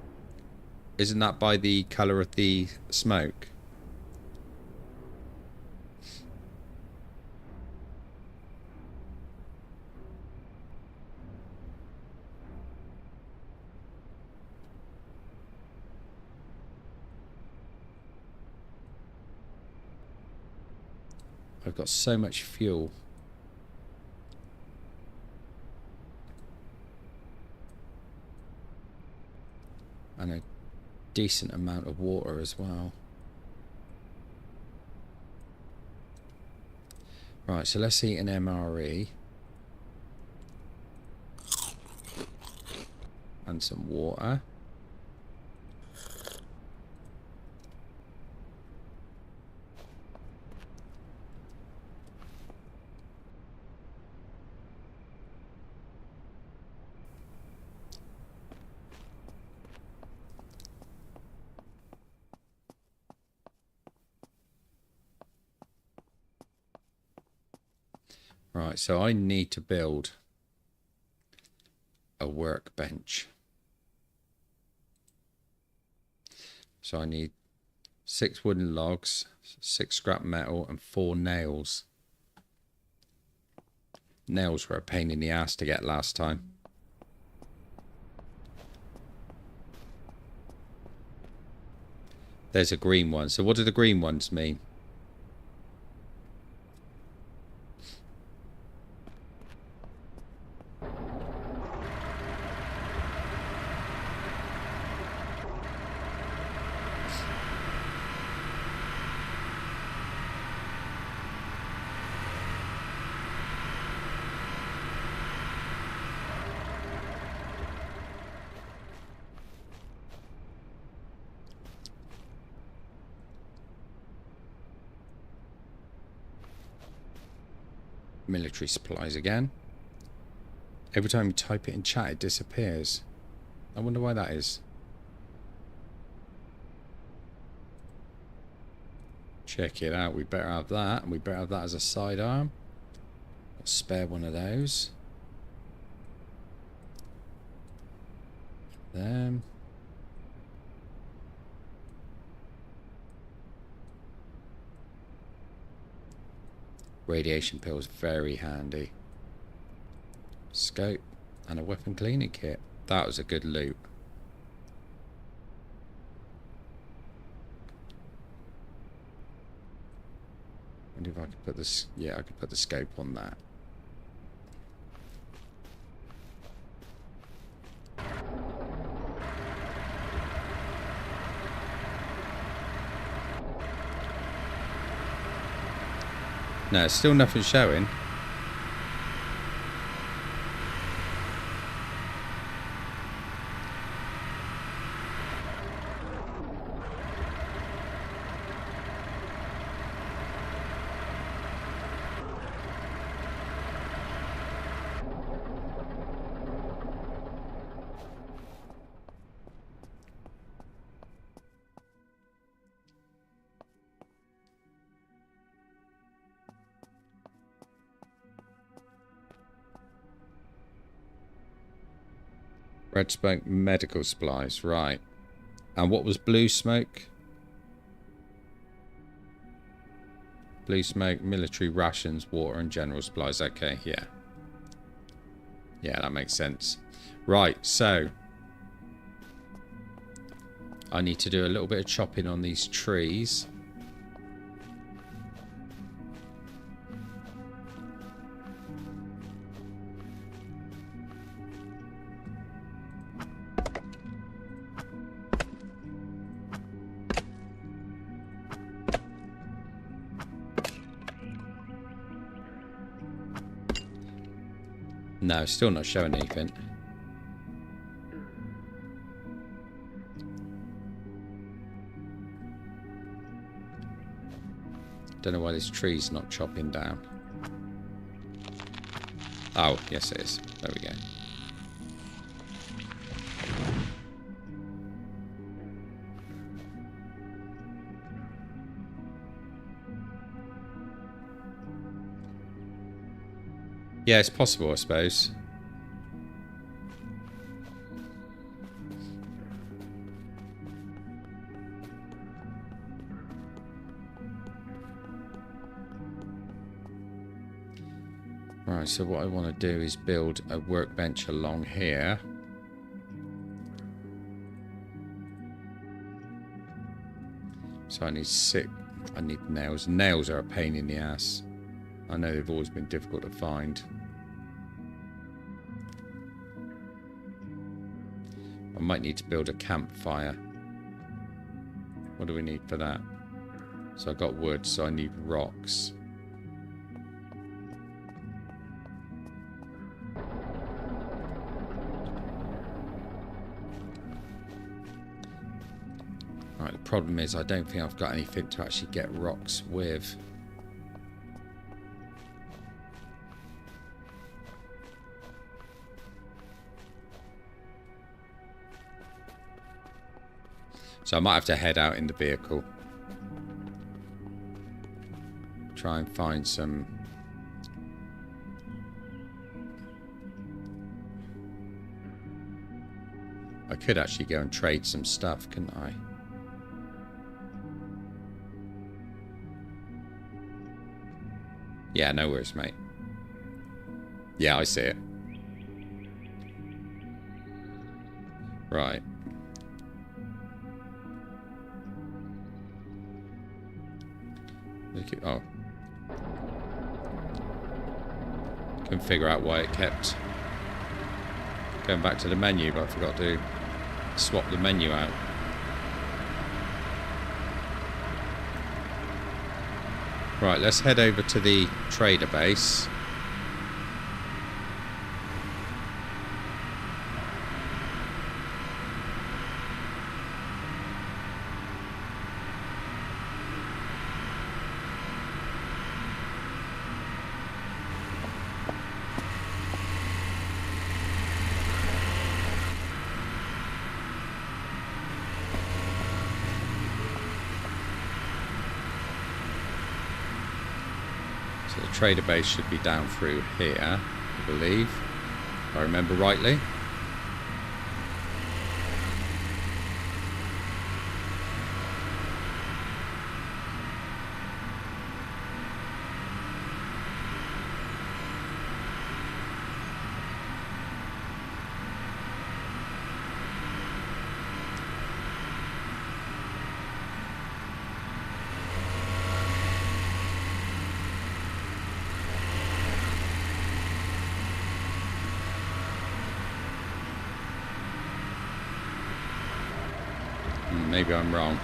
by the colour of the smoke? I've got so much fuel. And a decent amount of water as well. Right, so let's eat an MRE. And some water. Right, so I need to build a workbench. So I need 6 wooden logs, 6 scrap metal, and 4 nails. Nails were a pain in the ass to get last time. There's a green one. So what do the green ones mean? Military supplies again. Every time you type it in chat, it disappears. I wonder why that is. Check it out. We better have that, and we better have that as a sidearm. I'll spare one of those. Them. Radiation pills, very handy. Scope and a weapon cleaning kit. That was a good loot. And if I could put this, yeah, I could put the scope on that. No, still nothing showing. Red smoke, medical supplies, right. And what was blue smoke? Blue smoke, military rations, water and general supplies. Okay, yeah. Yeah, that makes sense. Right, so I need to do a little bit of chopping on these trees. No, still not showing anything. Don't know why this tree's not chopping down. Oh, yes it is. There we go. Yeah, it's possible, I suppose. Right, so what I want to do is build a workbench along here. So I need nails. Nails are a pain in the ass. I know they've always been difficult to find. I might need to build a campfire. What do we need for that? So I got wood, so I need rocks. Right, the problem is I don't think I've got anything to actually get rocks with. So I might have to head out in the vehicle. Try and find some... I could actually go and trade some stuff, couldn't I? Yeah, no worries, mate. Yeah, I see it. Right. Oh. Couldn't figure out why it kept going back to the menu, but I forgot to swap the menu out. Right, let's head over to the trader base. So the trader base should be down through here, I believe, if I remember rightly. Maybe I'm wrong.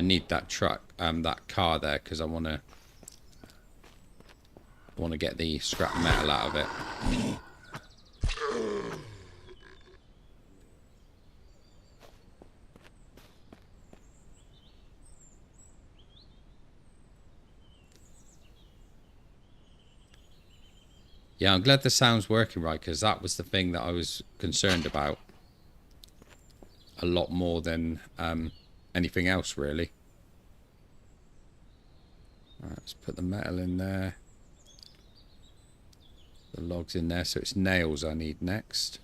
I need that truck, that car there, because I want to get the scrap metal out of it. Yeah, I'm glad the sound's working right, because that was the thing that I was concerned about a lot more than anything else, really. Right, let's put the metal in there. The logs in there, so it's nails I need next.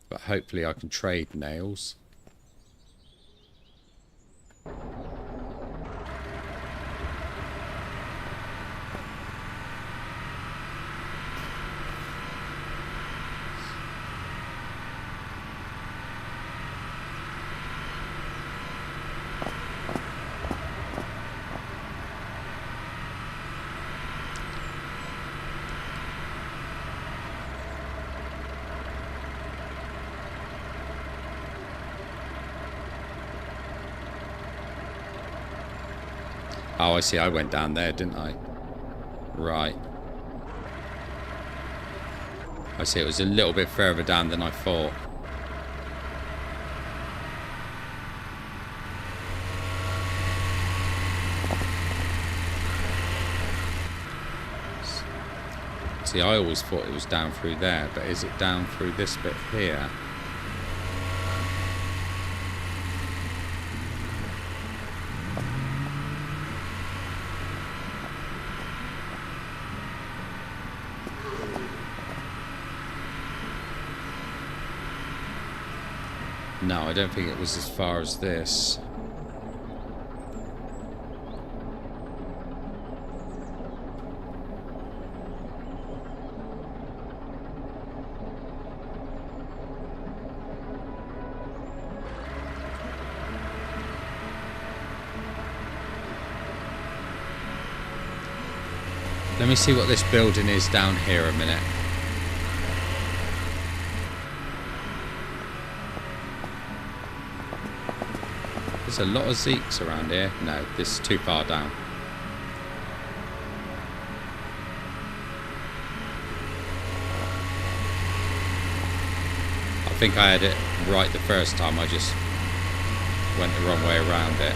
But hopefully I can trade nails. Oh, I see. I went down there, didn't I? Right. I see. It was a little bit further down than I thought. See, I always thought it was down through there, but is it down through this bit here? No, I don't think it was as far as this. Let me see what this building is down here a minute. There's a lot of Zeeks around here. No, this is too far down. I think I had it right the first time. I just went the wrong way around it.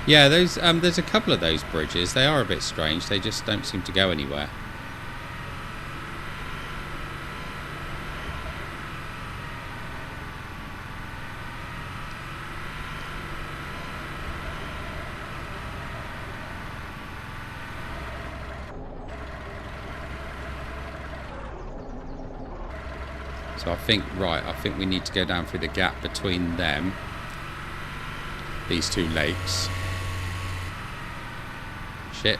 Yeah, those there's a couple of those bridges. They are a bit strange. They just don't seem to go anywhere. So I think we need to go down through the gap between them, these two lakes. Shit.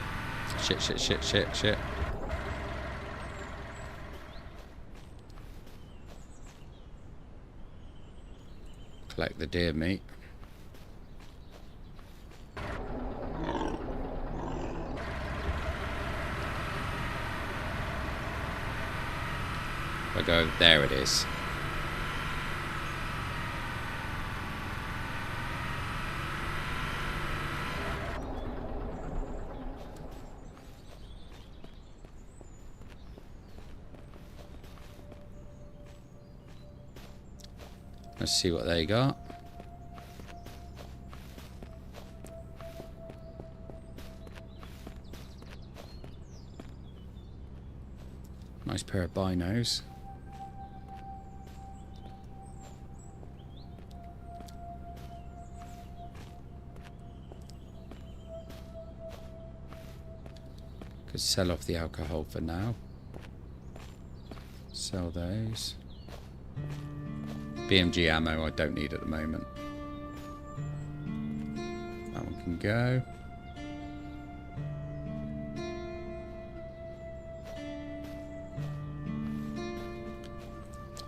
Shit. Collect the deer meat. If I go, there it is. Let's see what they got. Nice pair of binos. Could sell off the alcohol for now. Sell those. BMG ammo I don't need at the moment. That one can go.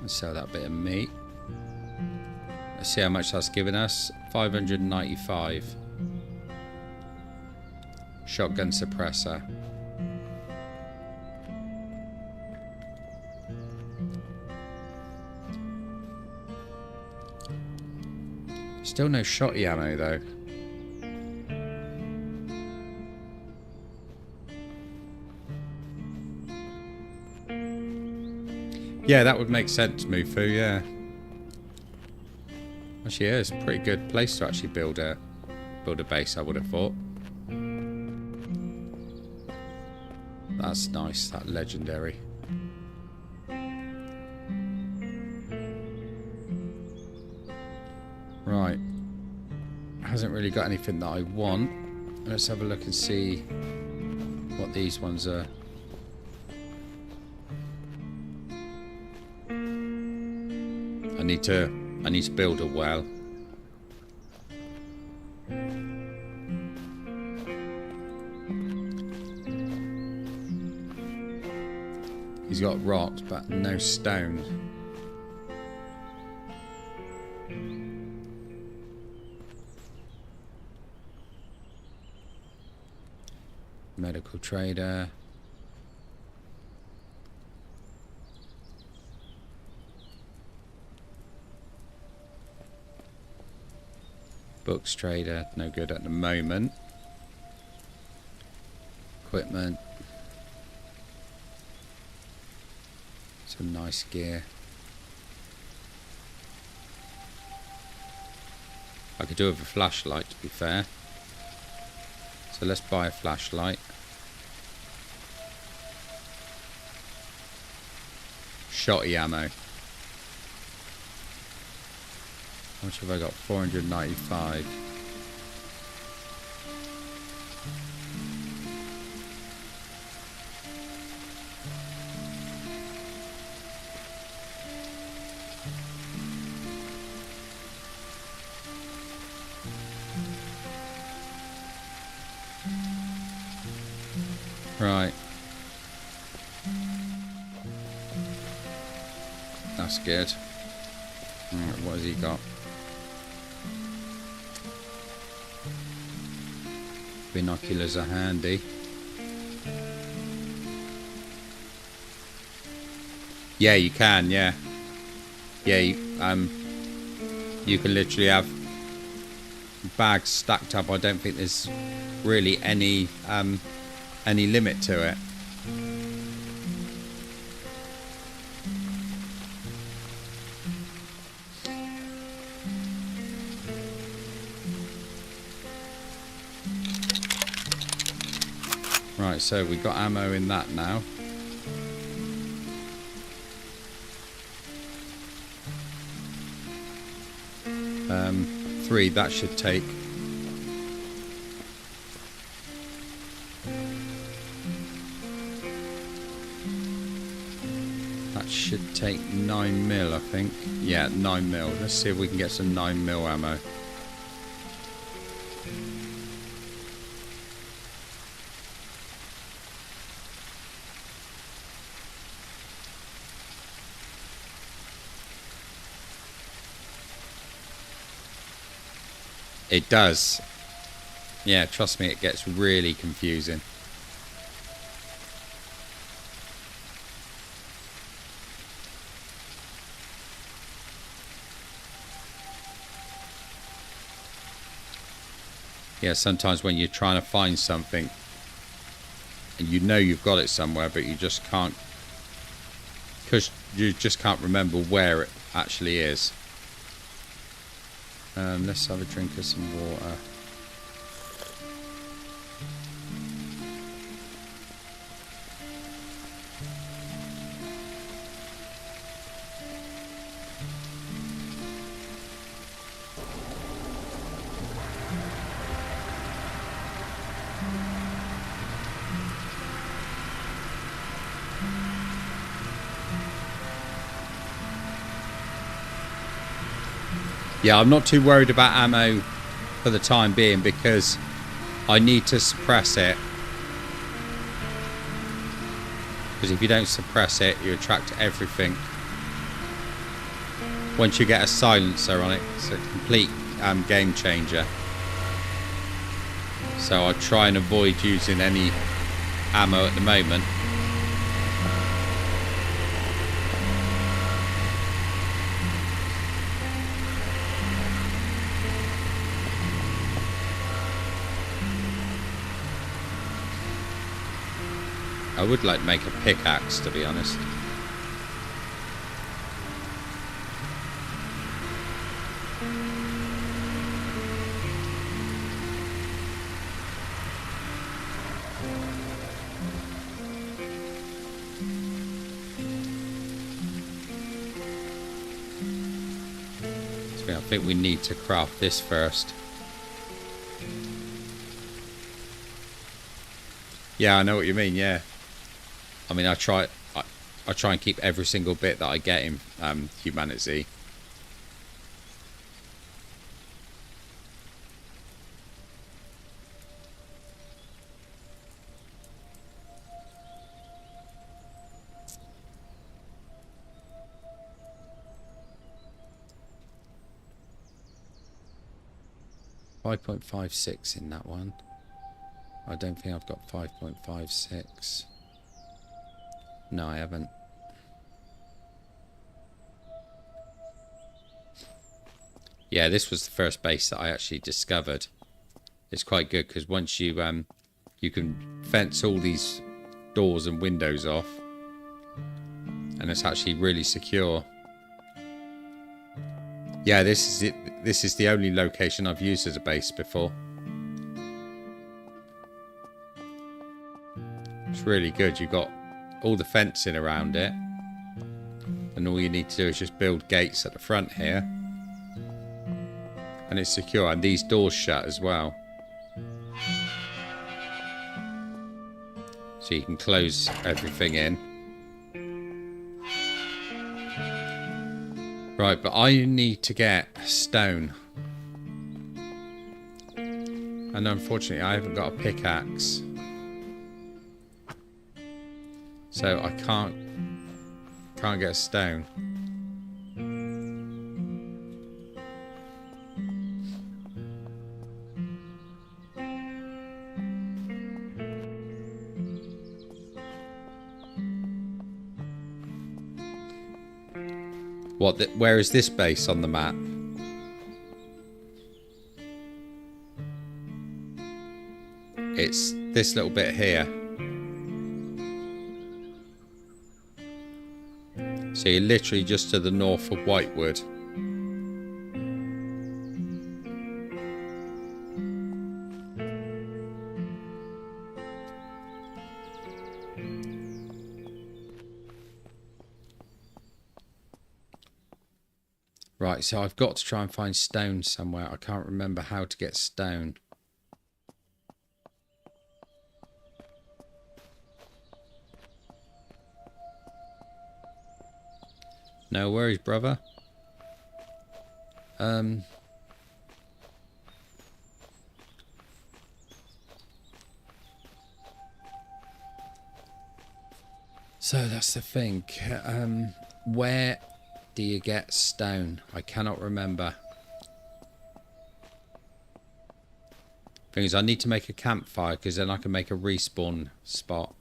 Let's sell that bit of meat. Let's see how much that's given us. 595. Shotgun suppressor. Still no shotty ammo though. Yeah, that would make sense, Mufu, yeah. Actually, yeah, it's a pretty good place to actually build a base, I would have thought. That's nice, that legendary. Right. Hasn't really got anything that I want. Let's have a look and see what these ones are. I need to build a well. He's got rocks, but no stone. Medical trader. Books trader, no good at the moment. Equipment. Some nice gear. I could do with a flashlight, to be fair. So let's buy a flashlight. Shotty ammo. How much have I got? 495. Right. That's good. Right, what has he got? Binoculars are handy. Yeah, you can, yeah. Yeah, you can literally have bags stacked up. I don't think there's really any limit to it. Right, so we've got ammo in that now. Three, that should take. That should take 9mm, I think. Yeah, 9mm. Let's see if we can get some 9mm ammo. It does. Yeah, trust me, it gets really confusing. Yeah, sometimes when you're trying to find something and you know you've got it somewhere, but you just can't, because you just can't remember where it actually is. Let's have a drink of some water. Yeah, I'm not too worried about ammo for the time being because I need to suppress it. Because if you don't suppress it, you attract everything. once you get a silencer on it, it's a complete game changer. So I try and avoid using any ammo at the moment. I would like to make a pickaxe, to be honest. I think we need to craft this first. Yeah, I know what you mean, yeah. I mean, I try and keep every single bit that I get in humanity. .56 in that one. I don't think I've got 5.56. No, I haven't. Yeah, this was the first base that I actually discovered. It's quite good because once you you can fence all these doors and windows off, and it's actually really secure. Yeah, this is it. This is the only location I've used as a base before. It's really good. You've got all the fencing around it, and all you need to do is just build gates at the front here, and it's secure. And these doors shut as well, so you can close everything in. Right, but I need to get stone. And unfortunately I haven't got a pickaxe. So I can't get stone. Where is this base on the map? It's this little bit here. So you're literally just to the north of Whitewood. Right, so I've got to try and find stone somewhere. I can't remember how to get stone. No worries, brother. So that's the thing. Where do you get stone? I cannot remember. Thing is, I need to make a campfire because then I can make a respawn spot.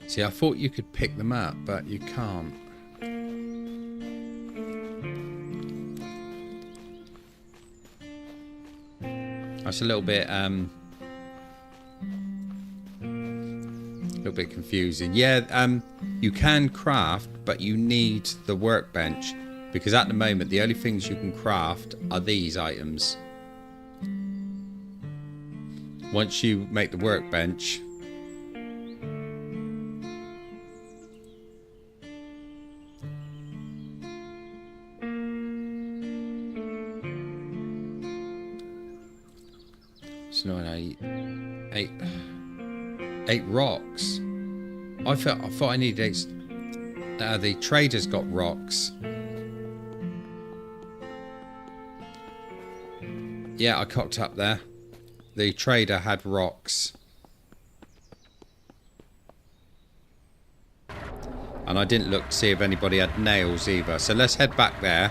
See, I thought you could pick them up, but you can't. That's a little bit confusing. Yeah, you can craft, but you need the workbench because at the moment the only things you can craft are these items. Once you make the workbench, it's not eight rocks. I thought I needed eight. The trader's got rocks. Yeah, I cocked up there. The trader had rocks. And I didn't look to see if anybody had nails either. So let's head back there.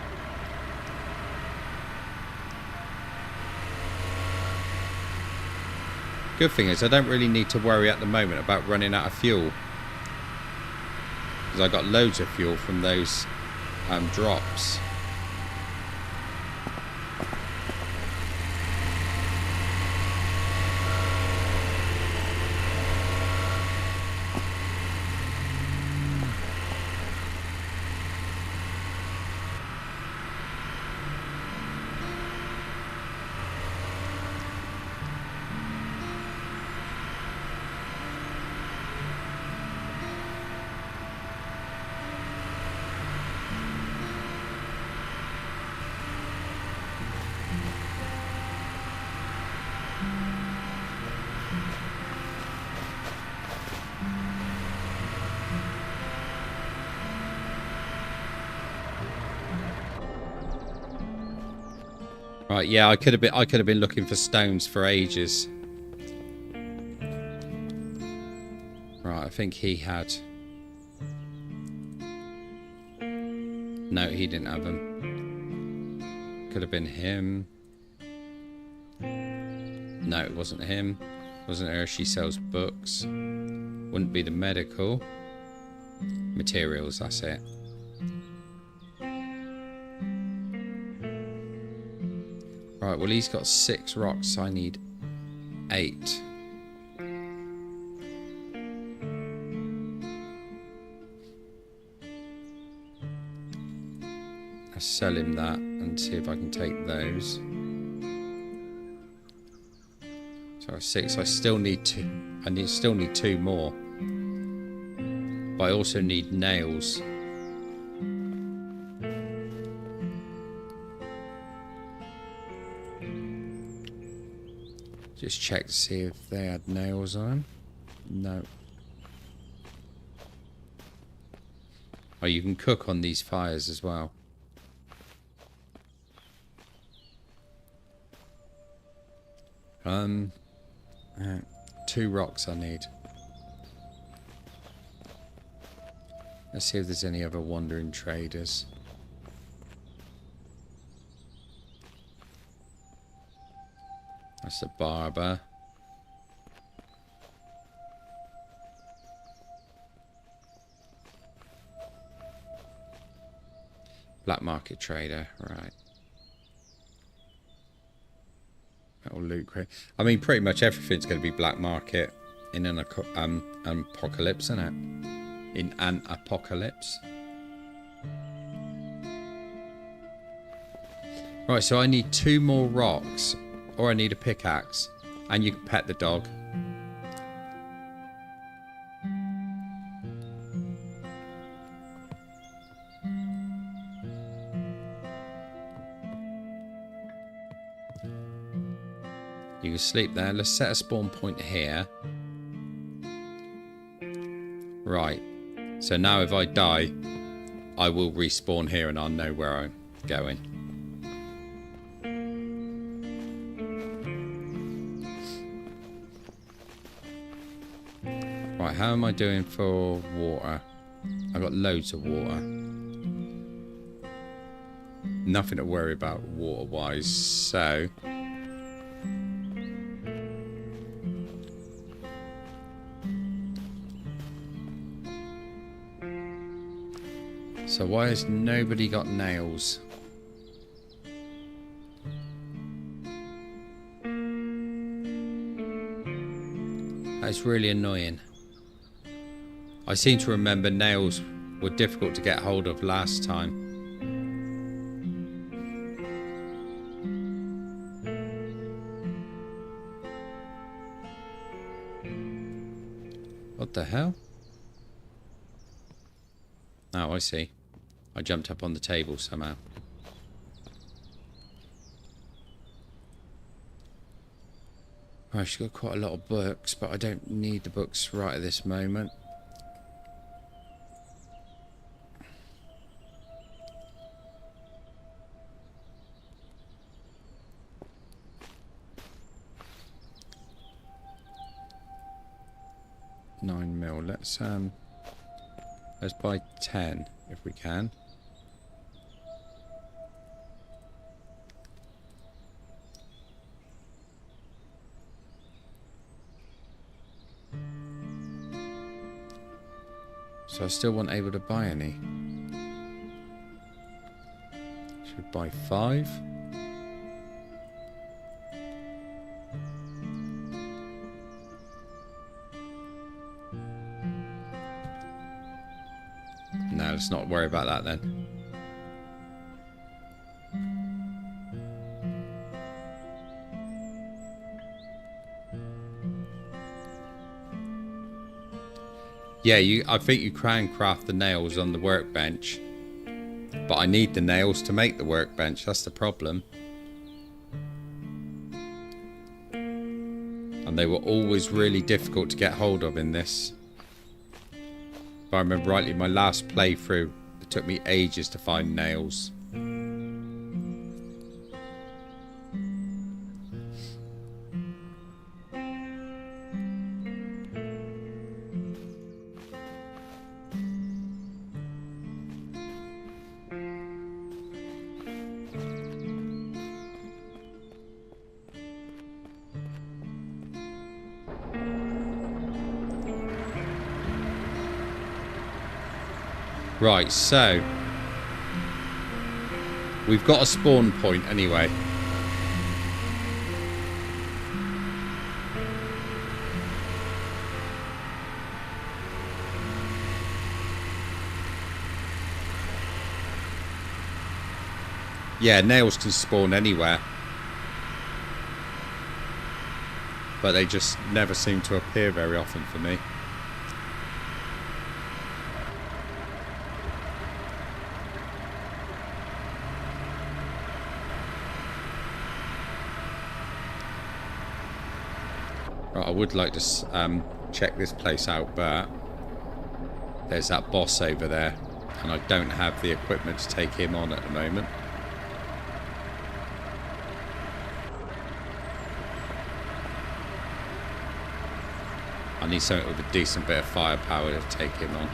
Good thing is I don't really need to worry at the moment about running out of fuel. Because I got loads of fuel from those drops. Right, yeah, I could have been looking for stones for ages. Right, I think he had. No, he didn't have them. Could have been him. No, it wasn't him. It wasn't her. She sells books. Wouldn't be the medical materials. That's it. Right, well, he's got 6 rocks, so I need 8. I'll sell him that and see if I can take those. So 6, I still need 2. I still need 2 more. But I also need nails. Just check to see if they had nails on them. No. Oh, you can cook on these fires as well. Uh, 2 rocks I need. Let's see if there's any other wandering traders. That's the barber. Black market trader, right. Metal loot crate. I mean, pretty much everything's going to be black market in an apocalypse, isn't it? In an apocalypse. Right, so I need 2 more rocks. Or I need a pickaxe. And you can pet the dog. You can sleep there. Let's set a spawn point here. Right. So now if I die, I will respawn here and I'll know where I'm going. Right, how am I doing for water? I've got loads of water. Nothing to worry about water-wise, so... So why has nobody got nails? That's really annoying. I seem to remember nails were difficult to get hold of last time. What the hell? Oh, I see. I jumped up on the table somehow. Right, she's got quite a lot of books, but I don't need the books right at this moment. $9 mil. Let's buy 10 if we can. So I still wasn't able to buy any. Should we buy 5? No, let's not worry about that then. Yeah, I think you can craft the nails on the workbench. But I need the nails to make the workbench, that's the problem. And they were always really difficult to get hold of in this. If I remember rightly, my last playthrough, it took me ages to find nails. Right, so we've got a spawn point anyway. Yeah, nails can spawn anywhere. But they just never seem to appear very often for me. Right, I would like to check this place out, but there's that boss over there, and I don't have the equipment to take him on at the moment. I need something with a decent bit of firepower to take him on.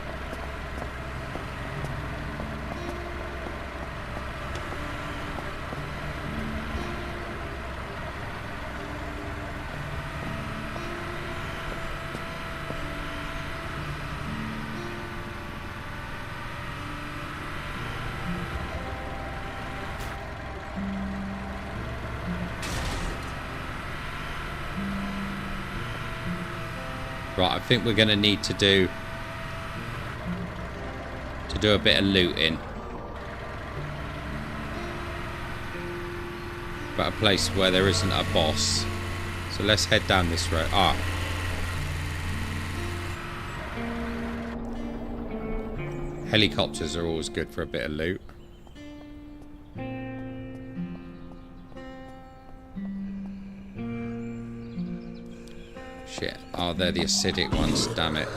Right, I think we're going to need to do a bit of looting. But a place where there isn't a boss. So let's head down this road. Ah. Helicopters are always good for a bit of loot. Shit. Oh, they're the acidic ones, damn it.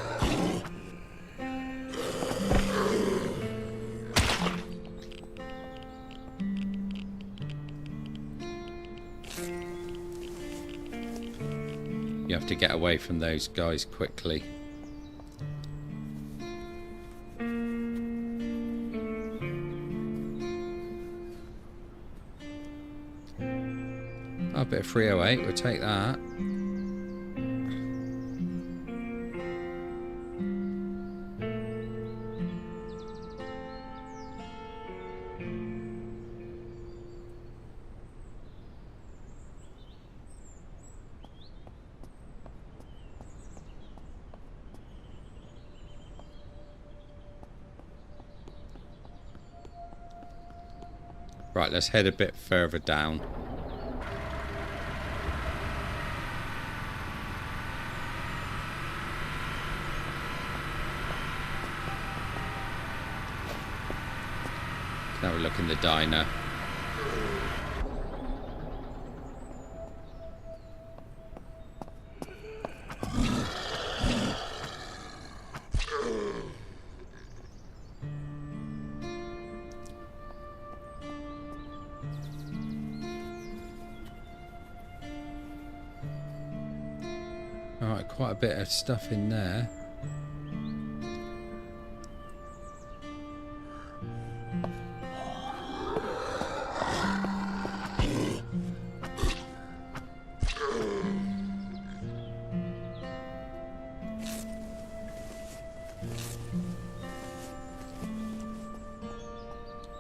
You have to get away from those guys quickly. Oh, a bit of 308, we'll take that. Right, let's head a bit further down. have a look in the diner. Alright, quite a bit of stuff in there.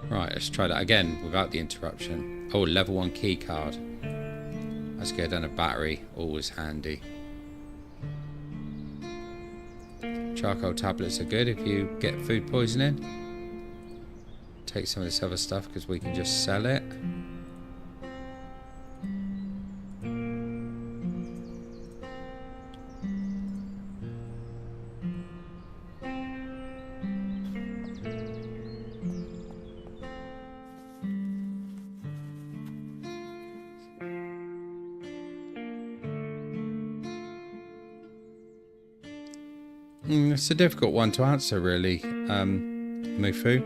Right, let's try that again without the interruption. Oh, level 1 key card. Let's go down a battery, always handy. Charcoal tablets are good if you get food poisoning. Take some of this other stuff because we can just sell it. It's a difficult one to answer, really, Mufu,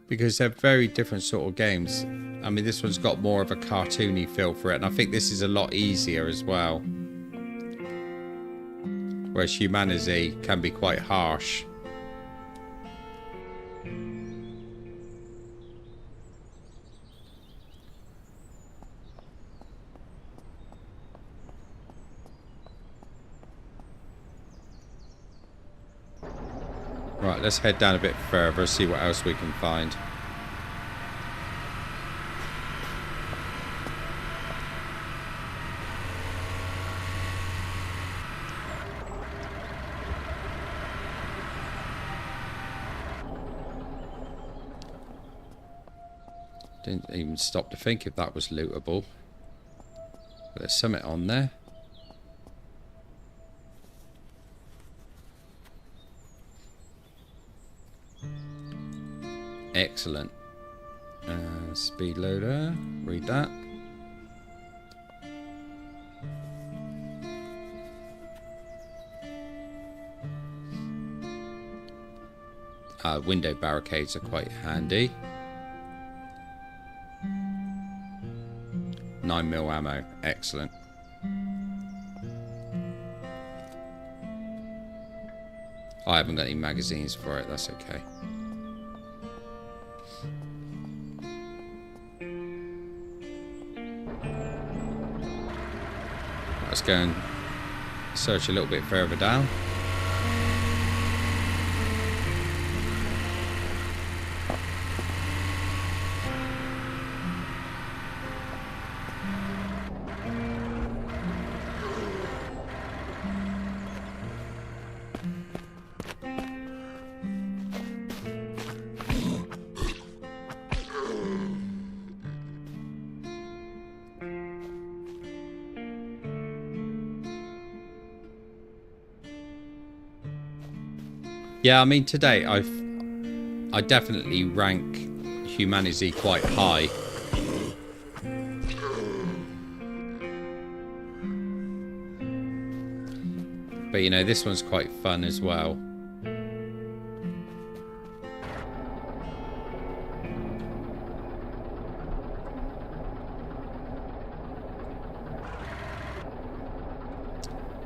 because they're very different sort of games. I mean, this one's got more of a cartoony feel for it, and I think this is a lot easier as well. Whereas Humanity can be quite harsh. Right, let's head down a bit further, see what else we can find. Didn't even stop to think if that was lootable. But there's something on there. Excellent. Speed loader. Read that. Window barricades are quite handy. 9mm ammo. Excellent. I haven't got any magazines for it. That's okay. Let's go and search a little bit further down. Yeah, I mean, today I definitely rank Humanity quite high. But you know, this one's quite fun as well.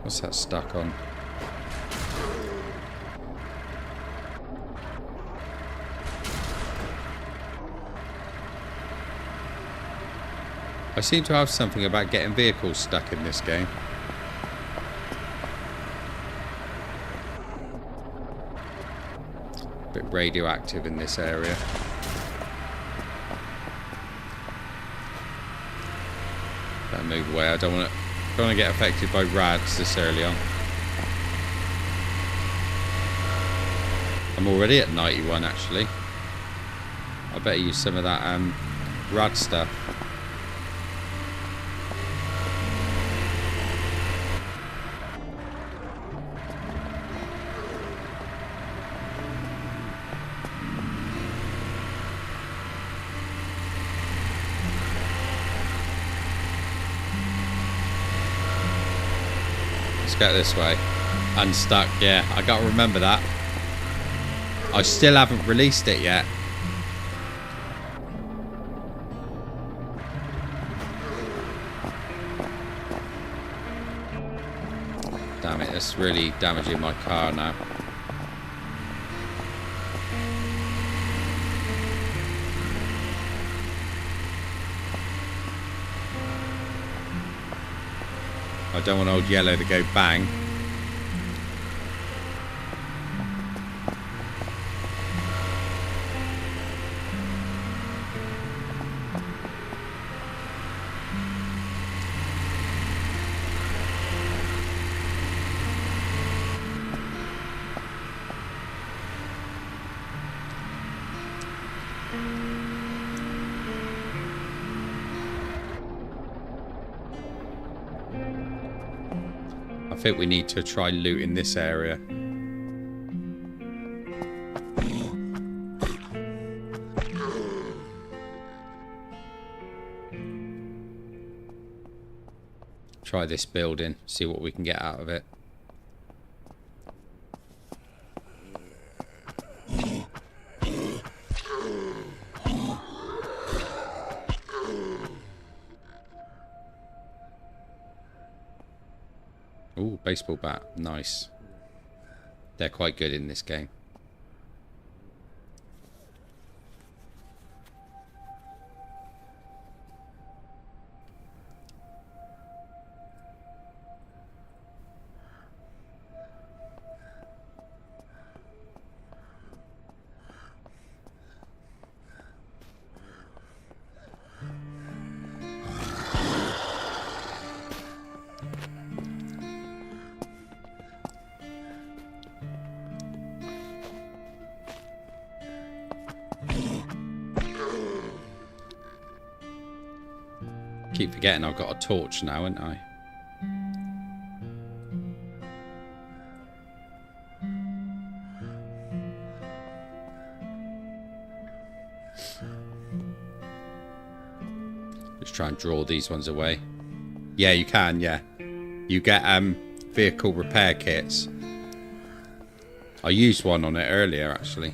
What's that stuck on? I seem to have something about getting vehicles stuck in this game. A bit radioactive in this area. Better move away. I don't want to get affected by rads this early on. I'm already at 91 actually. I better use some of that rad stuff. let's go this way. Unstuck, yeah, I gotta remember that. I still haven't released it yet. Damn it, that's really damaging my car now. I don't want old yellow to go bang. I think we need to try looting this area. Try this building, see what we can get out of it. Ooh, baseball bat. Nice. They're quite good in this game. Keep forgetting I've got a torch now, haven't I? Let's try and draw these ones away. Yeah, you can, yeah. You get vehicle repair kits. I used one on it earlier, actually.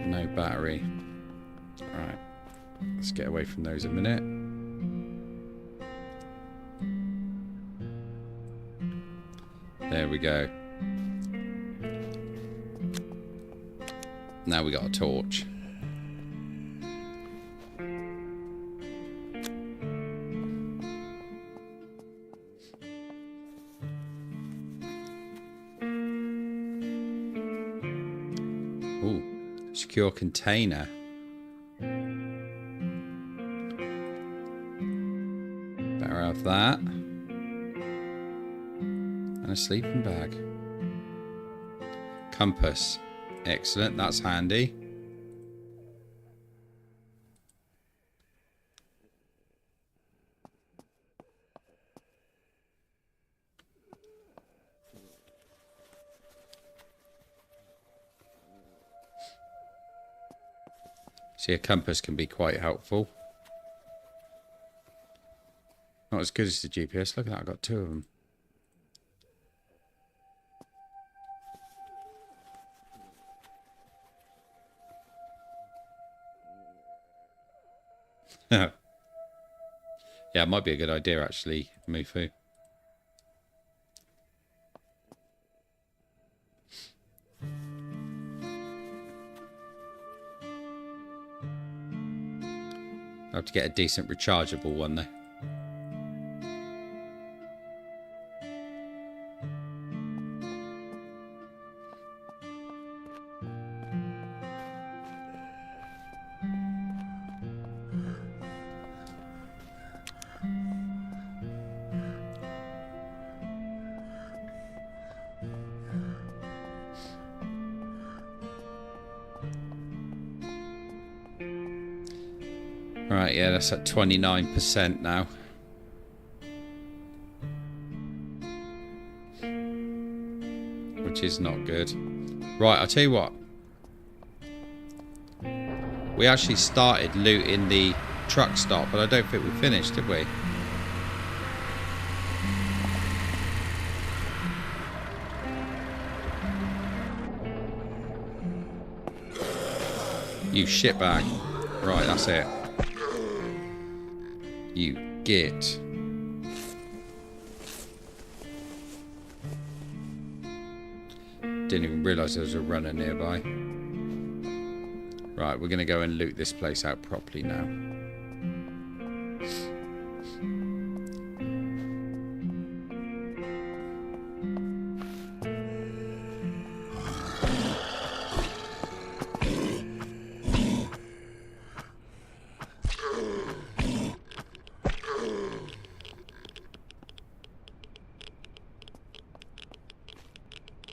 No battery. Alright. Let's get away from those a minute. There we go. Now we got a torch. Ooh, secure container. Better have that. And a sleeping bag. Compass. Excellent, that's handy. See, a compass can be quite helpful. Not as good as the GPS. Look at that, I've got two of them. Yeah, it might be a good idea, actually, Mufu. I have to get a decent rechargeable one, though. Right, yeah, that's at 29% now. Which is not good. Right, I'll tell you what. We actually started looting the truck stop, but I don't think we finished, did we? You shitbag. Right, that's it. You git. Didn't even realise there was a runner nearby. Right, we're going to go and loot this place out properly now.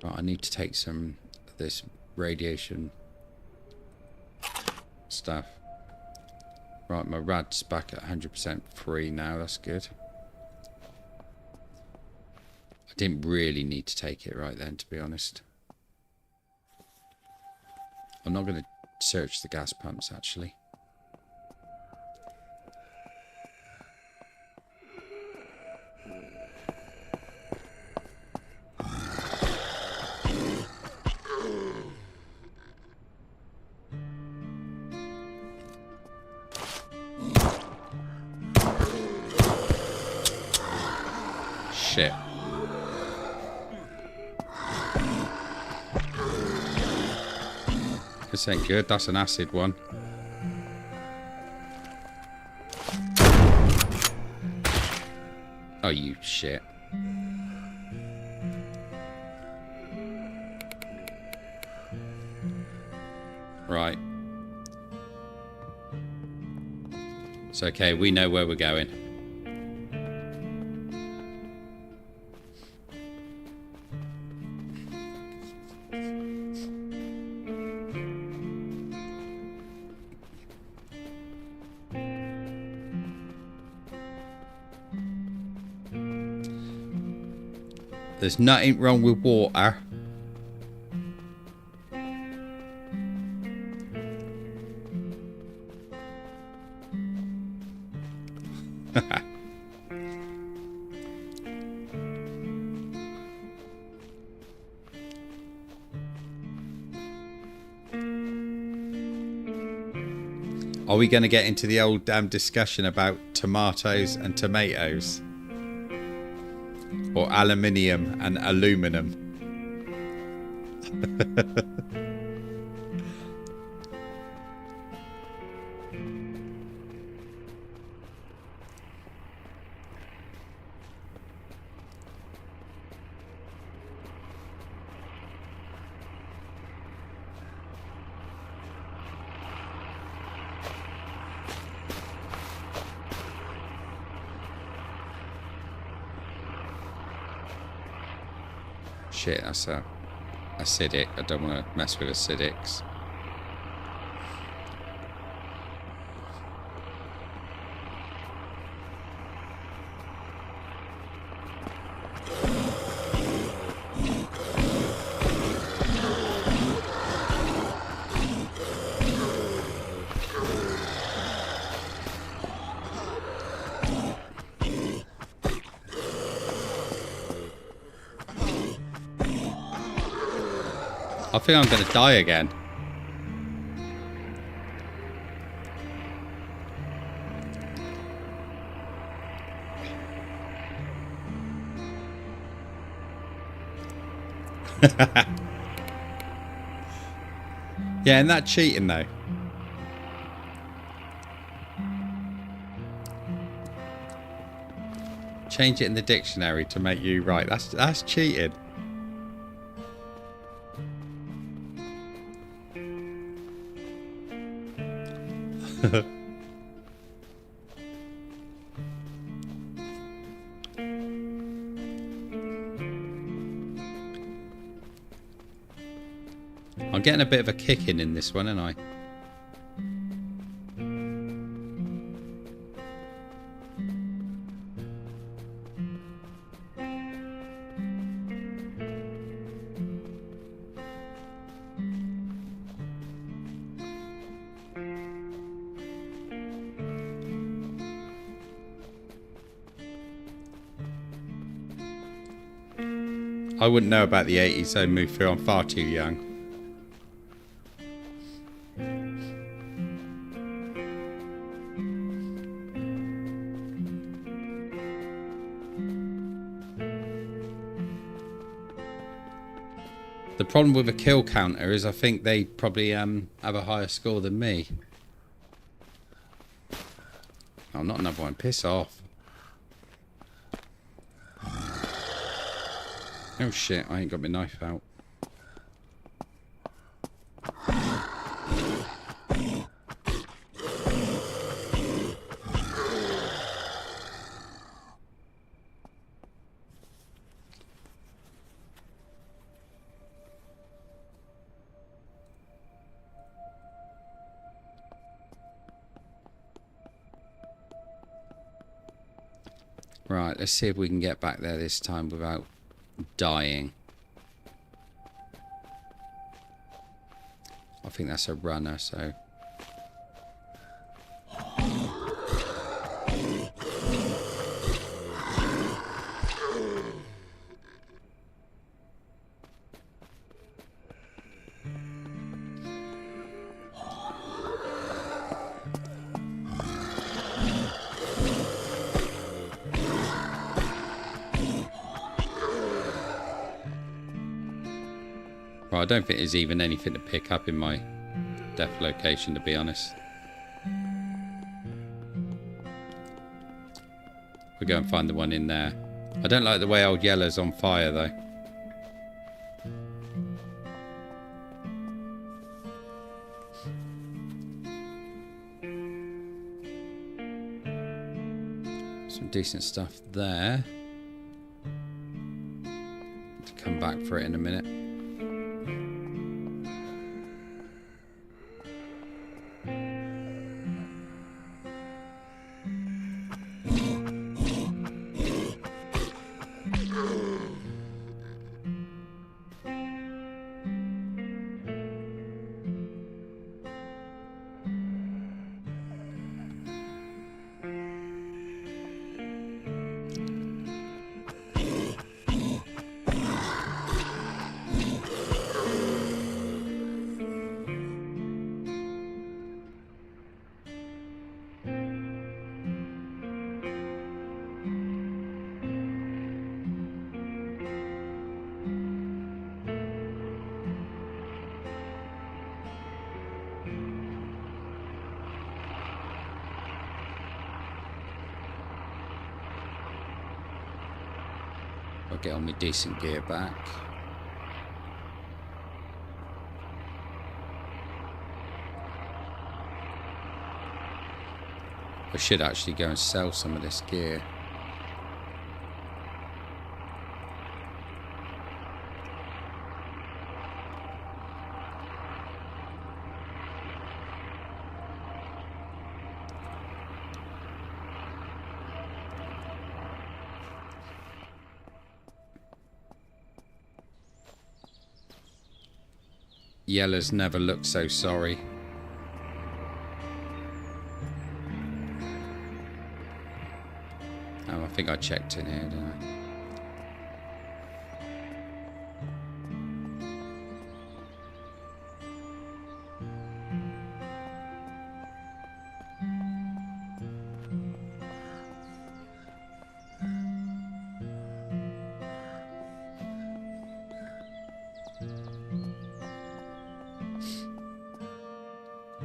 Right, I need to take some of this radiation stuff. Right, my rad's back at 100% free now. That's good. I didn't really need to take it right then, to be honest. I'm not going to search the gas pumps, actually. Shit. This ain't good. That's an acid one. Oh, you shit. Right. It's okay. We know where we're going. There's nothing wrong with water. Are we going to get into the old discussion about tomatoes and tomatoes? Or aluminium and aluminum? Shit, that's acidic. I don't want to mess with acidics. I think I'm going to die again. Yeah, and that cheating though. Change it in the dictionary to make you right. That's cheating. I'm getting a bit of a kick in this one, aren't I? I wouldn't know about the 80s, so moved through. I'm far too young. The problem with a kill counter is I think they probably have a higher score than me. Oh, not another one. Piss off. Oh shit, I ain't got my knife out. Right, let's see if we can get back there this time without dying. I think that's a runner, so... Well, I don't think there's even anything to pick up in my death location, to be honest. We'll go and find the one in there. I don't like the way Old Yellow's on fire, though. Some decent stuff there. To come back for it in a minute. I'll get all my decent gear back. I should actually go and sell some of this gear. Yellow's never looked so sorry. Oh, I think I checked in here, didn't I?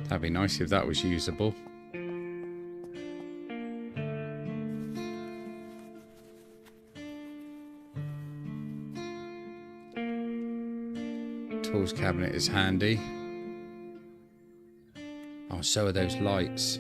That'd be nice if that was usable. Tools cabinet is handy. Oh, so are those lights.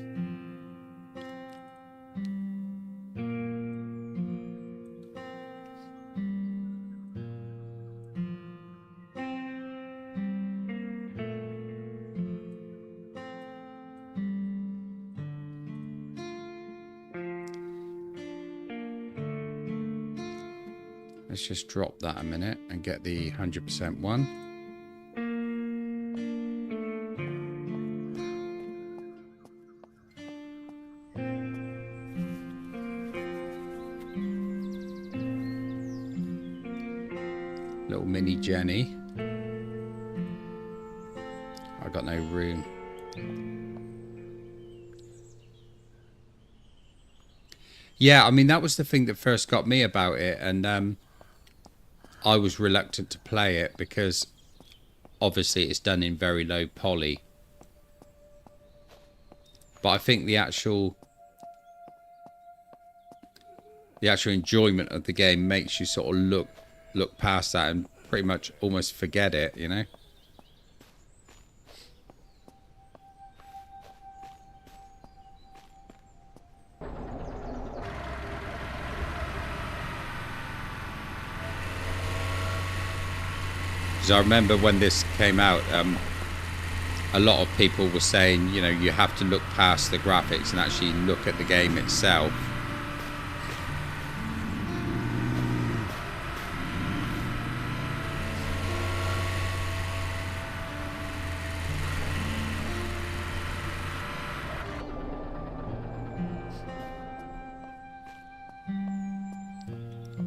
Let's just drop that a minute and get the 100% one. Little mini Jenny. I got no room. Yeah, I mean, that was the thing that first got me about it, and I was reluctant to play it because obviously it's done in very low poly. But I think the actual enjoyment of the game makes you sort of look past that and pretty much almost forget it, you know? Because I remember when this came out, a lot of people were saying, you know, you have to look past the graphics and actually look at the game itself.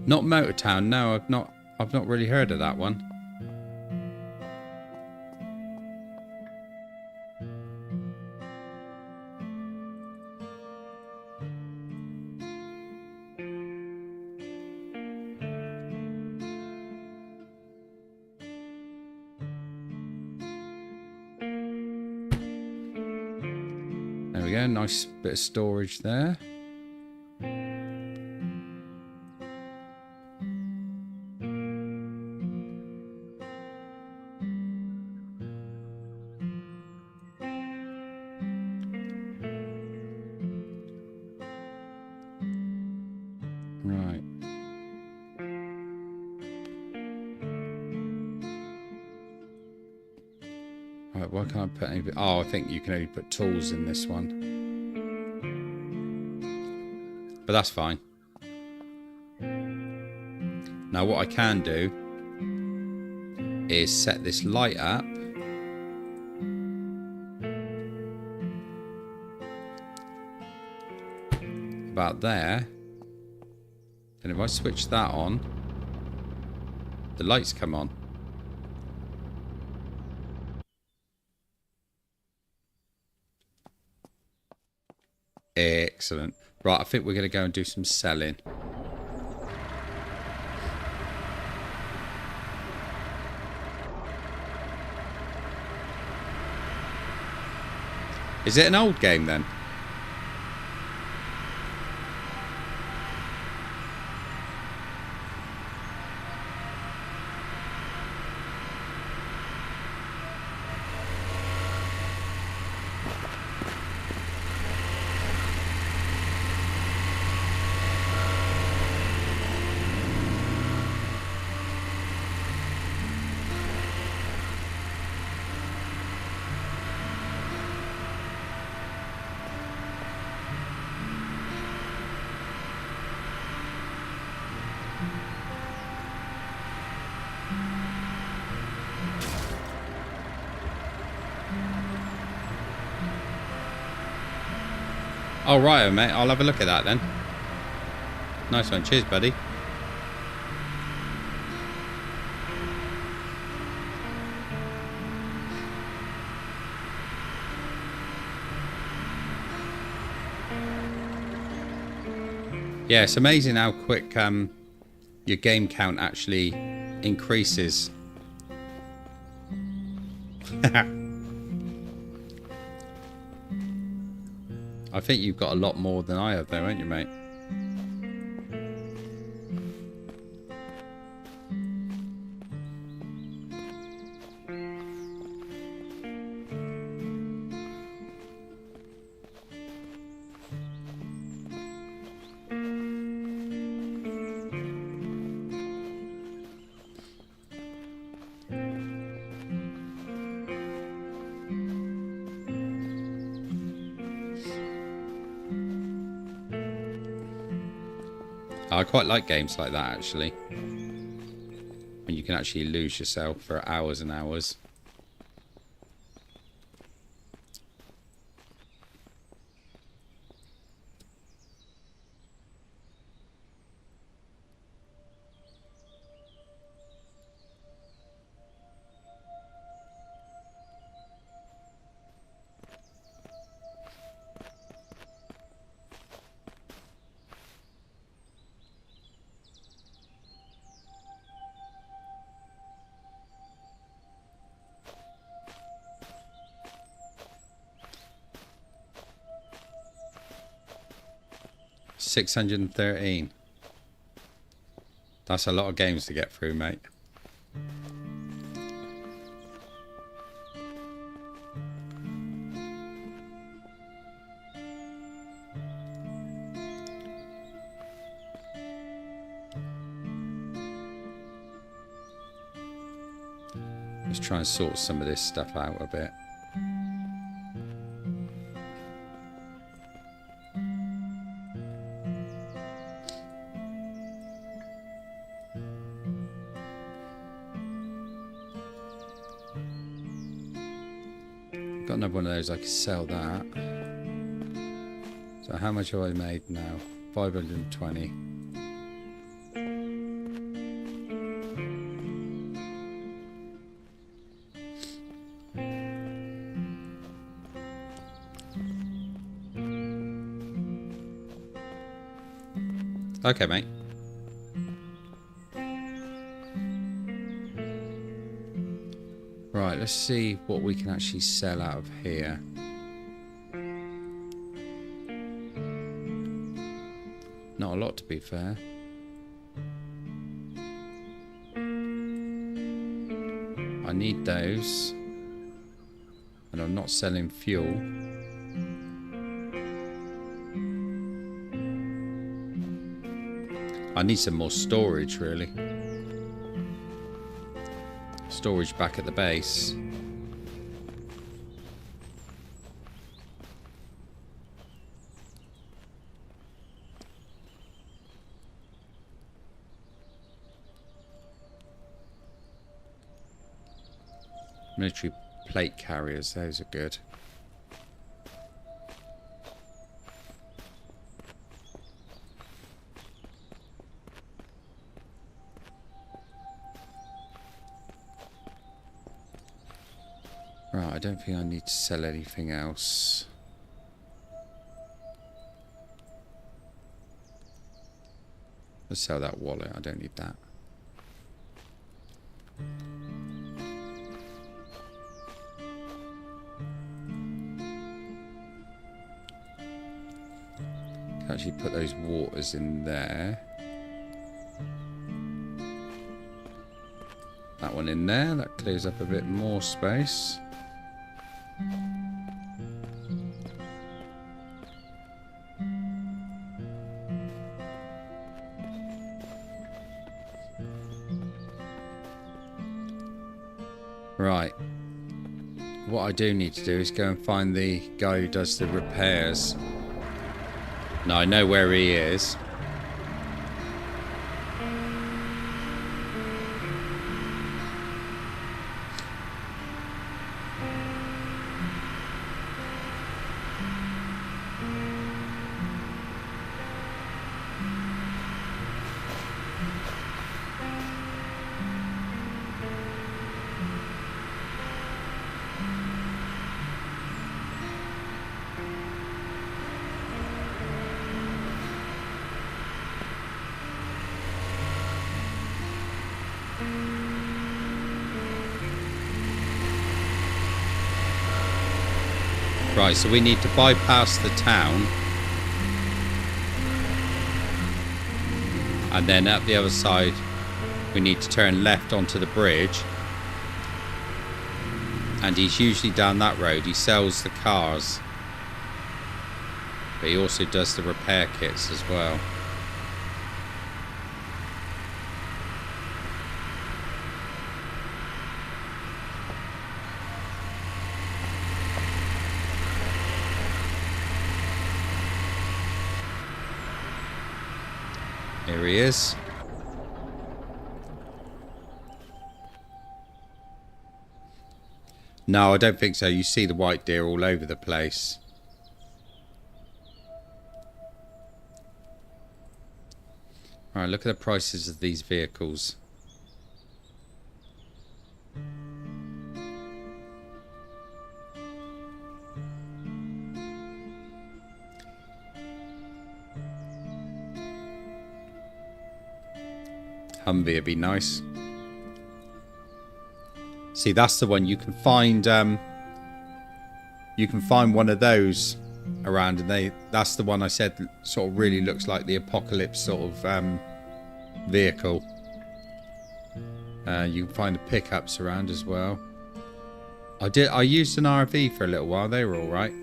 Not Motortown, no, I've not really heard of that one. There we go, nice bit of storage there. Right. Right, why can't I put any... Oh, I think you can only put tools in this one. But that's fine. Now what I can do is set this light up. About there. And if I switch that on, the lights come on. Excellent. Right, I think we're going to go and do some selling. Is it an old game then? Oh, right, mate. I'll have a look at that then. Nice one. Cheers, buddy. Yeah, it's amazing how quick your game count actually increases. I think you've got a lot more than I have though, haven't you, mate? I quite like games like that, actually. When you can actually lose yourself for hours and hours. 613. That's a lot of games to get through, mate. Let's try and sort some of this stuff out a bit. Got another one of those, I could sell that. So how much have I made now? 520. Okay, mate. Right, let's see what we can actually sell out of here. Not a lot, to be fair. I need those. And I'm not selling fuel. I need some more storage, really. Storage back at the base. Military plate carriers, those are good. Right, I don't think I need to sell anything else. Let's sell that wallet, I don't need that. Can actually put those waters in there. That one in there, that clears up a bit more space. Right. What I do need to do is go and find the guy who does the repairs. Now I know where he is. Right, so we need to bypass the town. And then at the other side, we need to turn left onto the bridge. And he's usually down that road. He sells the cars. But he also does the repair kits as well. Here he is. No, I don't think so. You see the white deer all over the place. Alright, look at the prices of these vehicles. Humvee would be nice. See, that's the one you can find. You can find one of those around, and that's the one I said sort of really looks like the apocalypse sort of vehicle. You can find the pickups around as well. I used an RV for a little while. They were all right,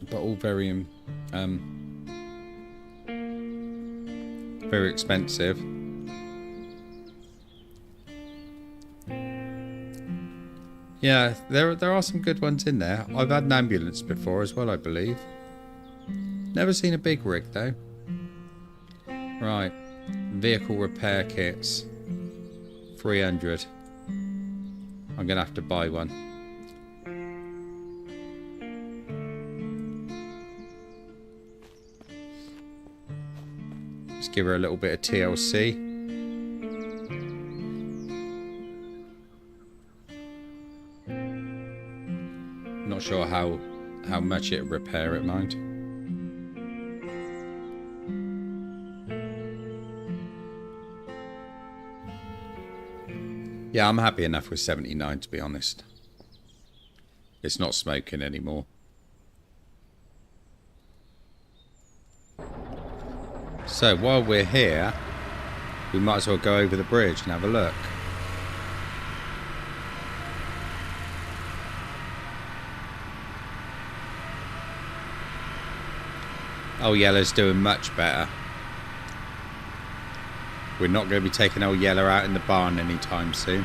but all very very expensive. Yeah, there are some good ones in there. I've had an ambulance before as well, I believe. Never seen a big rig though. Right, vehicle repair kits, 300. I'm gonna have to buy one. Let's give her a little bit of TLC. Not sure how much it'll repair it, mind. Yeah, I'm happy enough with 79, to be honest. It's not smoking anymore. So while we're here, we might as well go over the bridge and have a look. Old Yellow's doing much better. We're not going to be taking Old Yellow out in the barn anytime soon.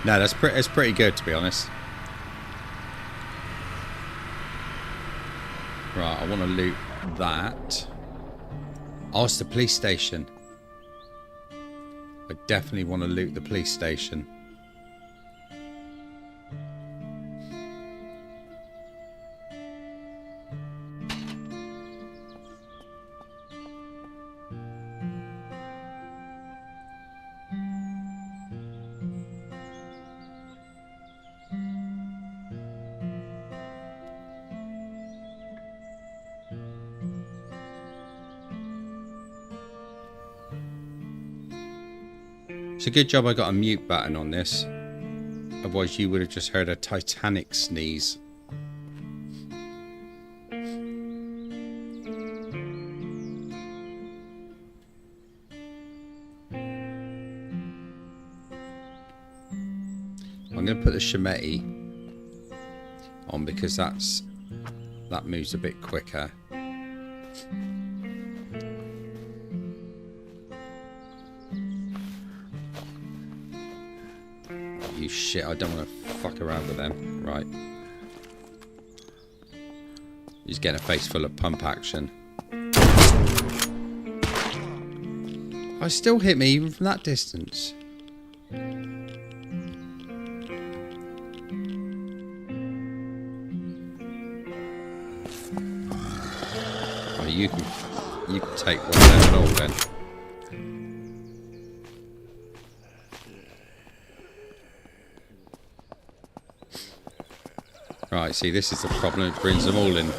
No, it's pretty good, to be honest. Right, I want to loot that. Oh, it's the police station. I definitely want to loot the police station. It's a good job I got a mute button on this. Otherwise you would have just heard a Titanic sneeze. I'm going to put the Shimeti on because that moves a bit quicker. You shit, I don't want to fuck around with them. Right. He's getting a face full of pump action. I still hit me even from that distance. Oh, you can take one of them all then. Right, see, this is the problem. It brings them all in.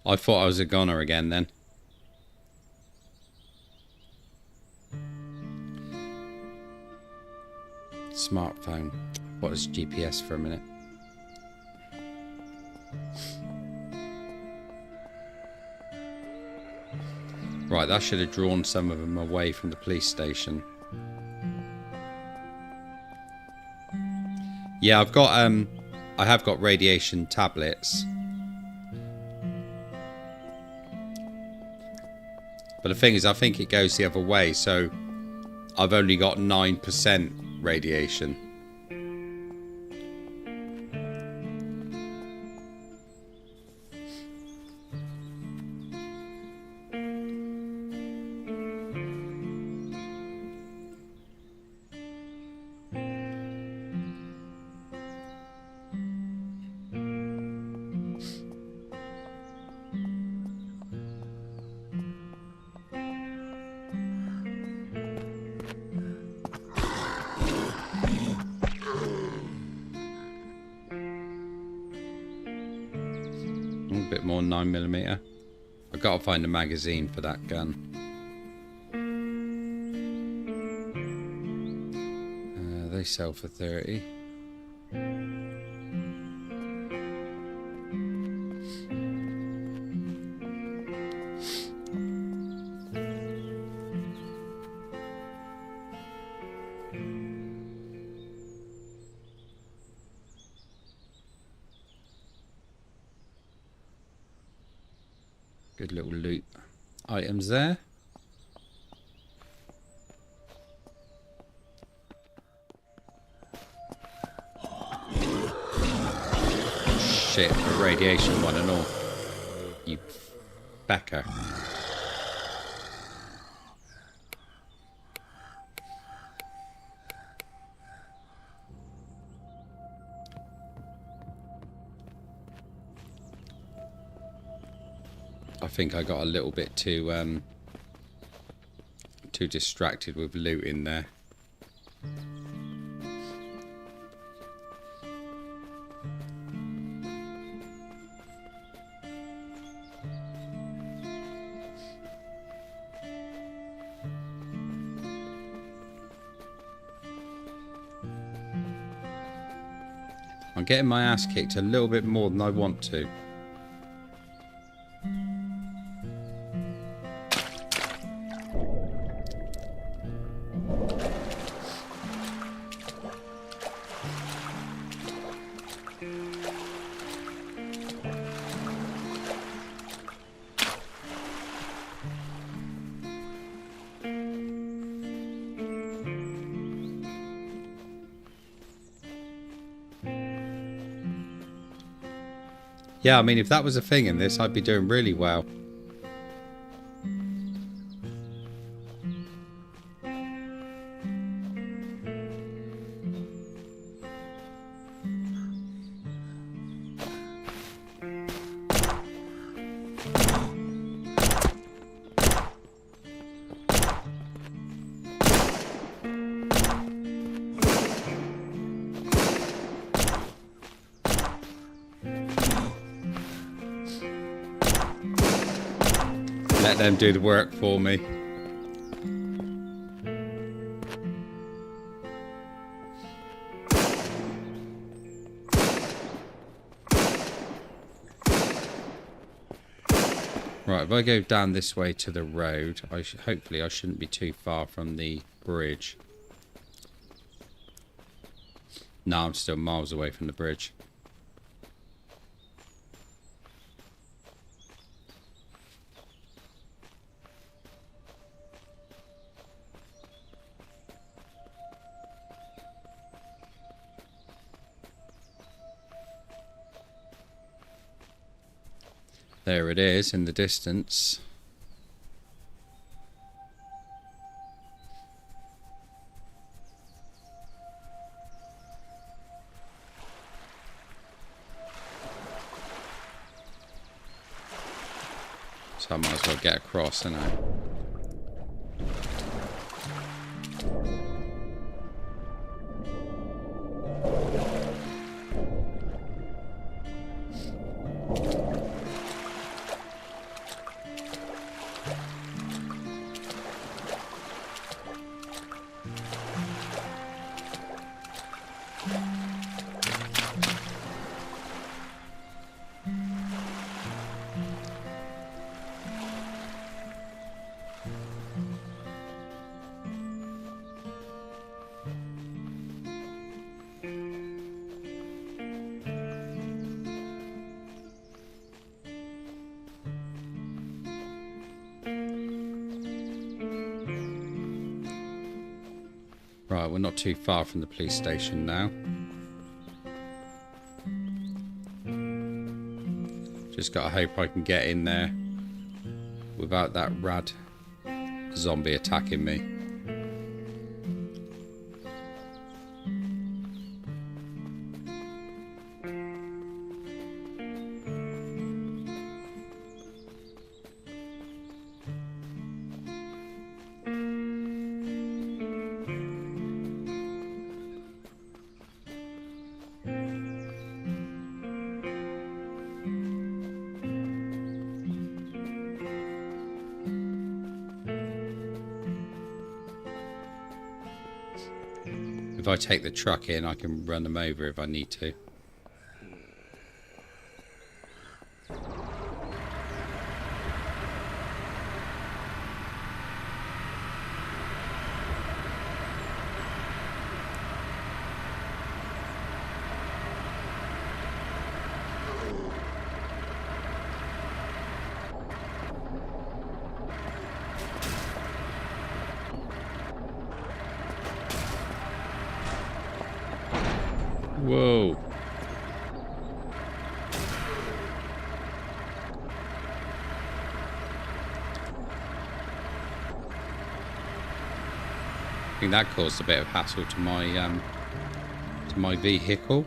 I thought I was a goner again then. Smartphone. What is GPS for a minute? Right, that should have drawn some of them away from the police station. Yeah, I have got radiation tablets. But the thing is, I think it goes the other way, so I've only got 9% radiation. bit more 9mm. I've got to find a magazine for that gun. They sell for 30. Good little loot items there. Shit, the radiation one and all. You backer. I think I got a little bit too distracted with loot in there. I'm getting my ass kicked a little bit more than I want to. Yeah, I mean, if that was a thing in this, I'd be doing really well. Let them do the work for me. Right, if I go down this way to the road, hopefully I shouldn't be too far from the bridge. No, I'm still miles away from the bridge. There it is in the distance. So I might as well get across, don't I? Right, we're not too far from the police station now. Just gotta hope I can get in there without that rad zombie attacking me. if I take the truck in, I can run them over if I need to. Whoa. I think that caused a bit of hassle to my vehicle.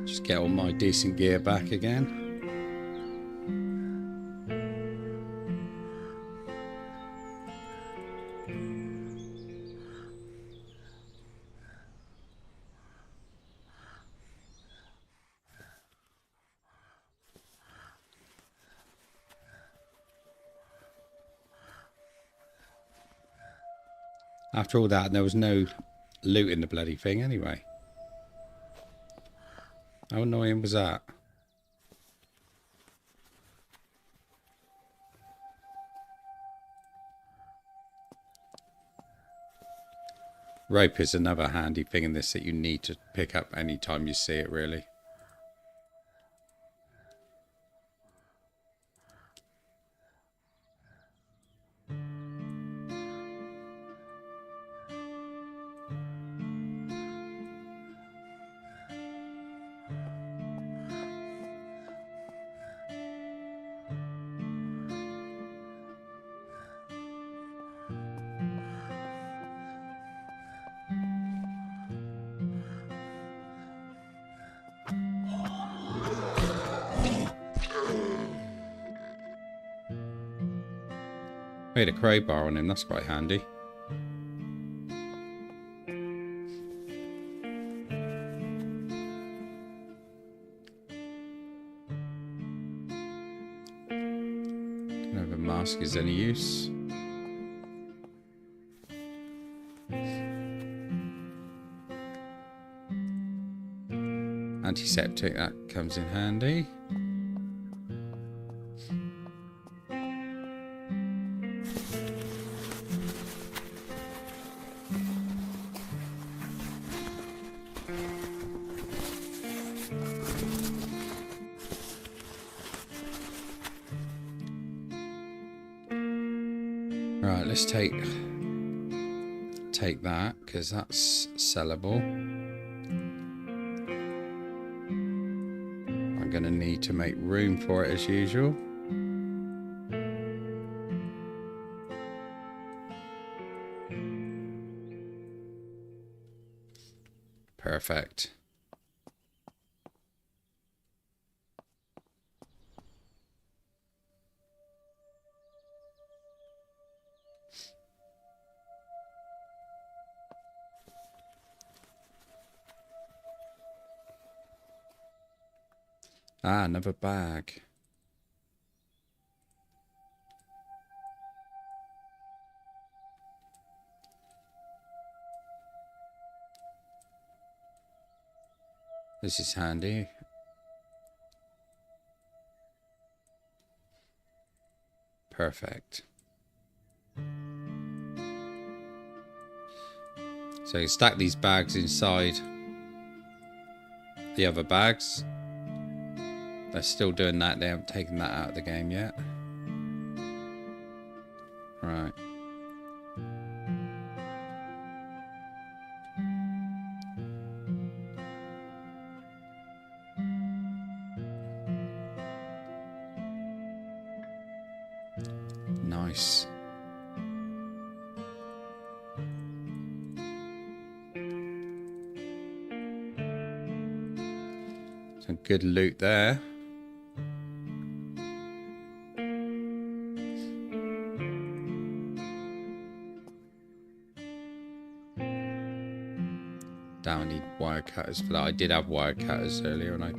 Just get all my decent gear back again. After all that, there was no loot in the bloody thing anyway. How annoying was that? Rope is another handy thing in this that you need to pick up anytime you see it, really. We had a crowbar on him, that's quite handy. Don't know if a mask is any use. Antiseptic, that comes in handy. Right, let's take that, because that's sellable. I'm going to need to make room for it as usual. Perfect. Ah, another bag. This is handy. Perfect. So you stack these bags inside the other bags. They're still doing that. They haven't taken that out of the game yet. Right. Nice. Some good loot there. Now I need wire cutters for that. I did have wire cutters earlier and I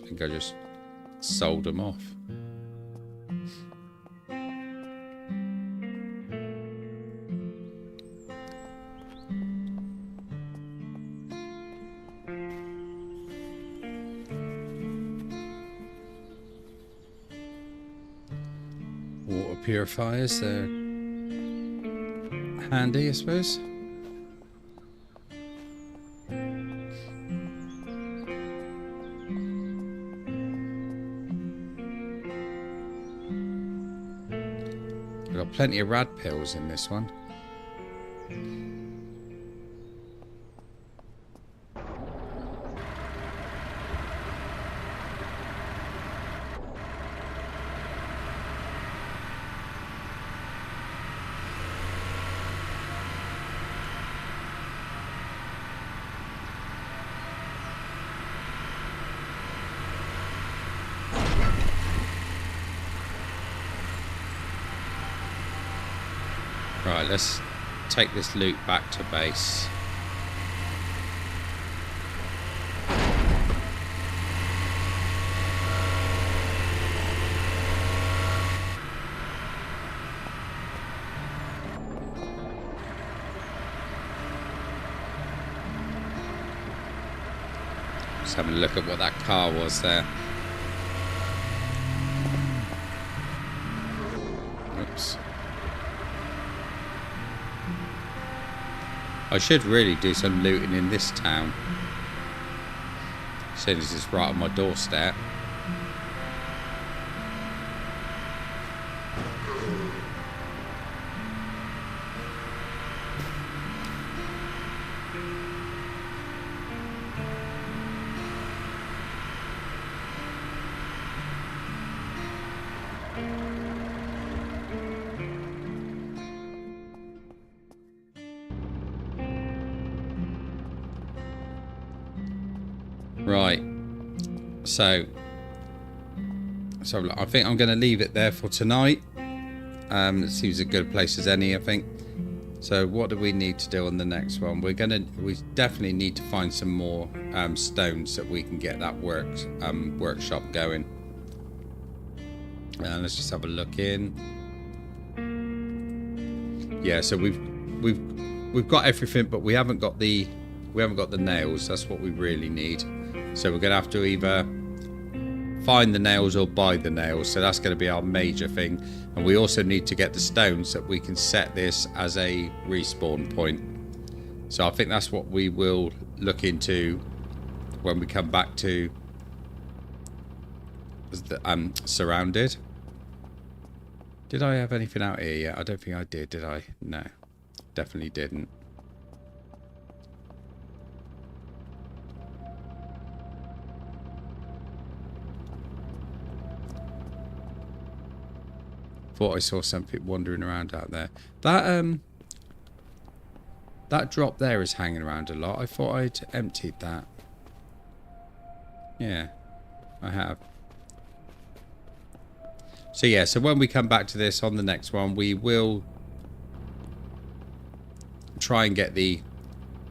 think I just sold them off. Water purifiers, they're handy, I suppose. We've got plenty of rad pills in this one. Right, let's take this loot back to base. Just having a look at what that car was there. Oops. I should really do some looting in this town, seeing as it's right on my doorstep. Right, so I think I'm going to leave it there for tonight. It seems a good place as any, I think. So what do we need to do on the next one? We definitely need to find some more stones so that we can get that workshop going. Let's just have a look in. Yeah, so we've got everything, but we haven't got the nails. That's what we really need. So we're gonna have to either find the nails or buy the nails. So that's gonna be our major thing. And we also need to get the stones so that we can set this as a respawn point. So I think that's what we will look into when we come back to Surrounded. Did I have anything out here yet? I don't think I did I? No, definitely didn't. Thought I saw something wandering around out there. That drop there is hanging around a lot. I thought I'd emptied that. Yeah, I have. So yeah, so when we come back to this on the next one, we will try and get the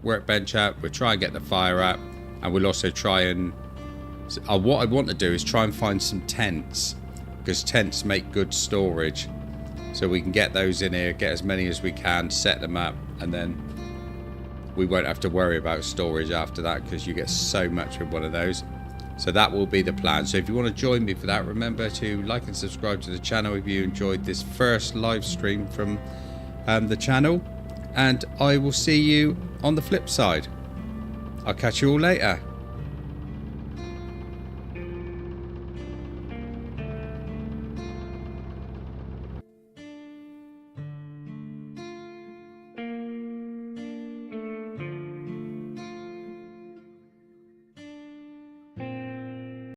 workbench up. We'll try and get the fire up, and we'll also try and what I want to do is try and find some tents, because tents make good storage. So we can get those in here, get as many as we can, set them up, and then we won't have to worry about storage after that, because you get so much with one of those. So that will be the plan. So if you want to join me for that, remember to like and subscribe to the channel if you enjoyed this first live stream from the channel. And I will see you on the flip side. I'll catch you all later.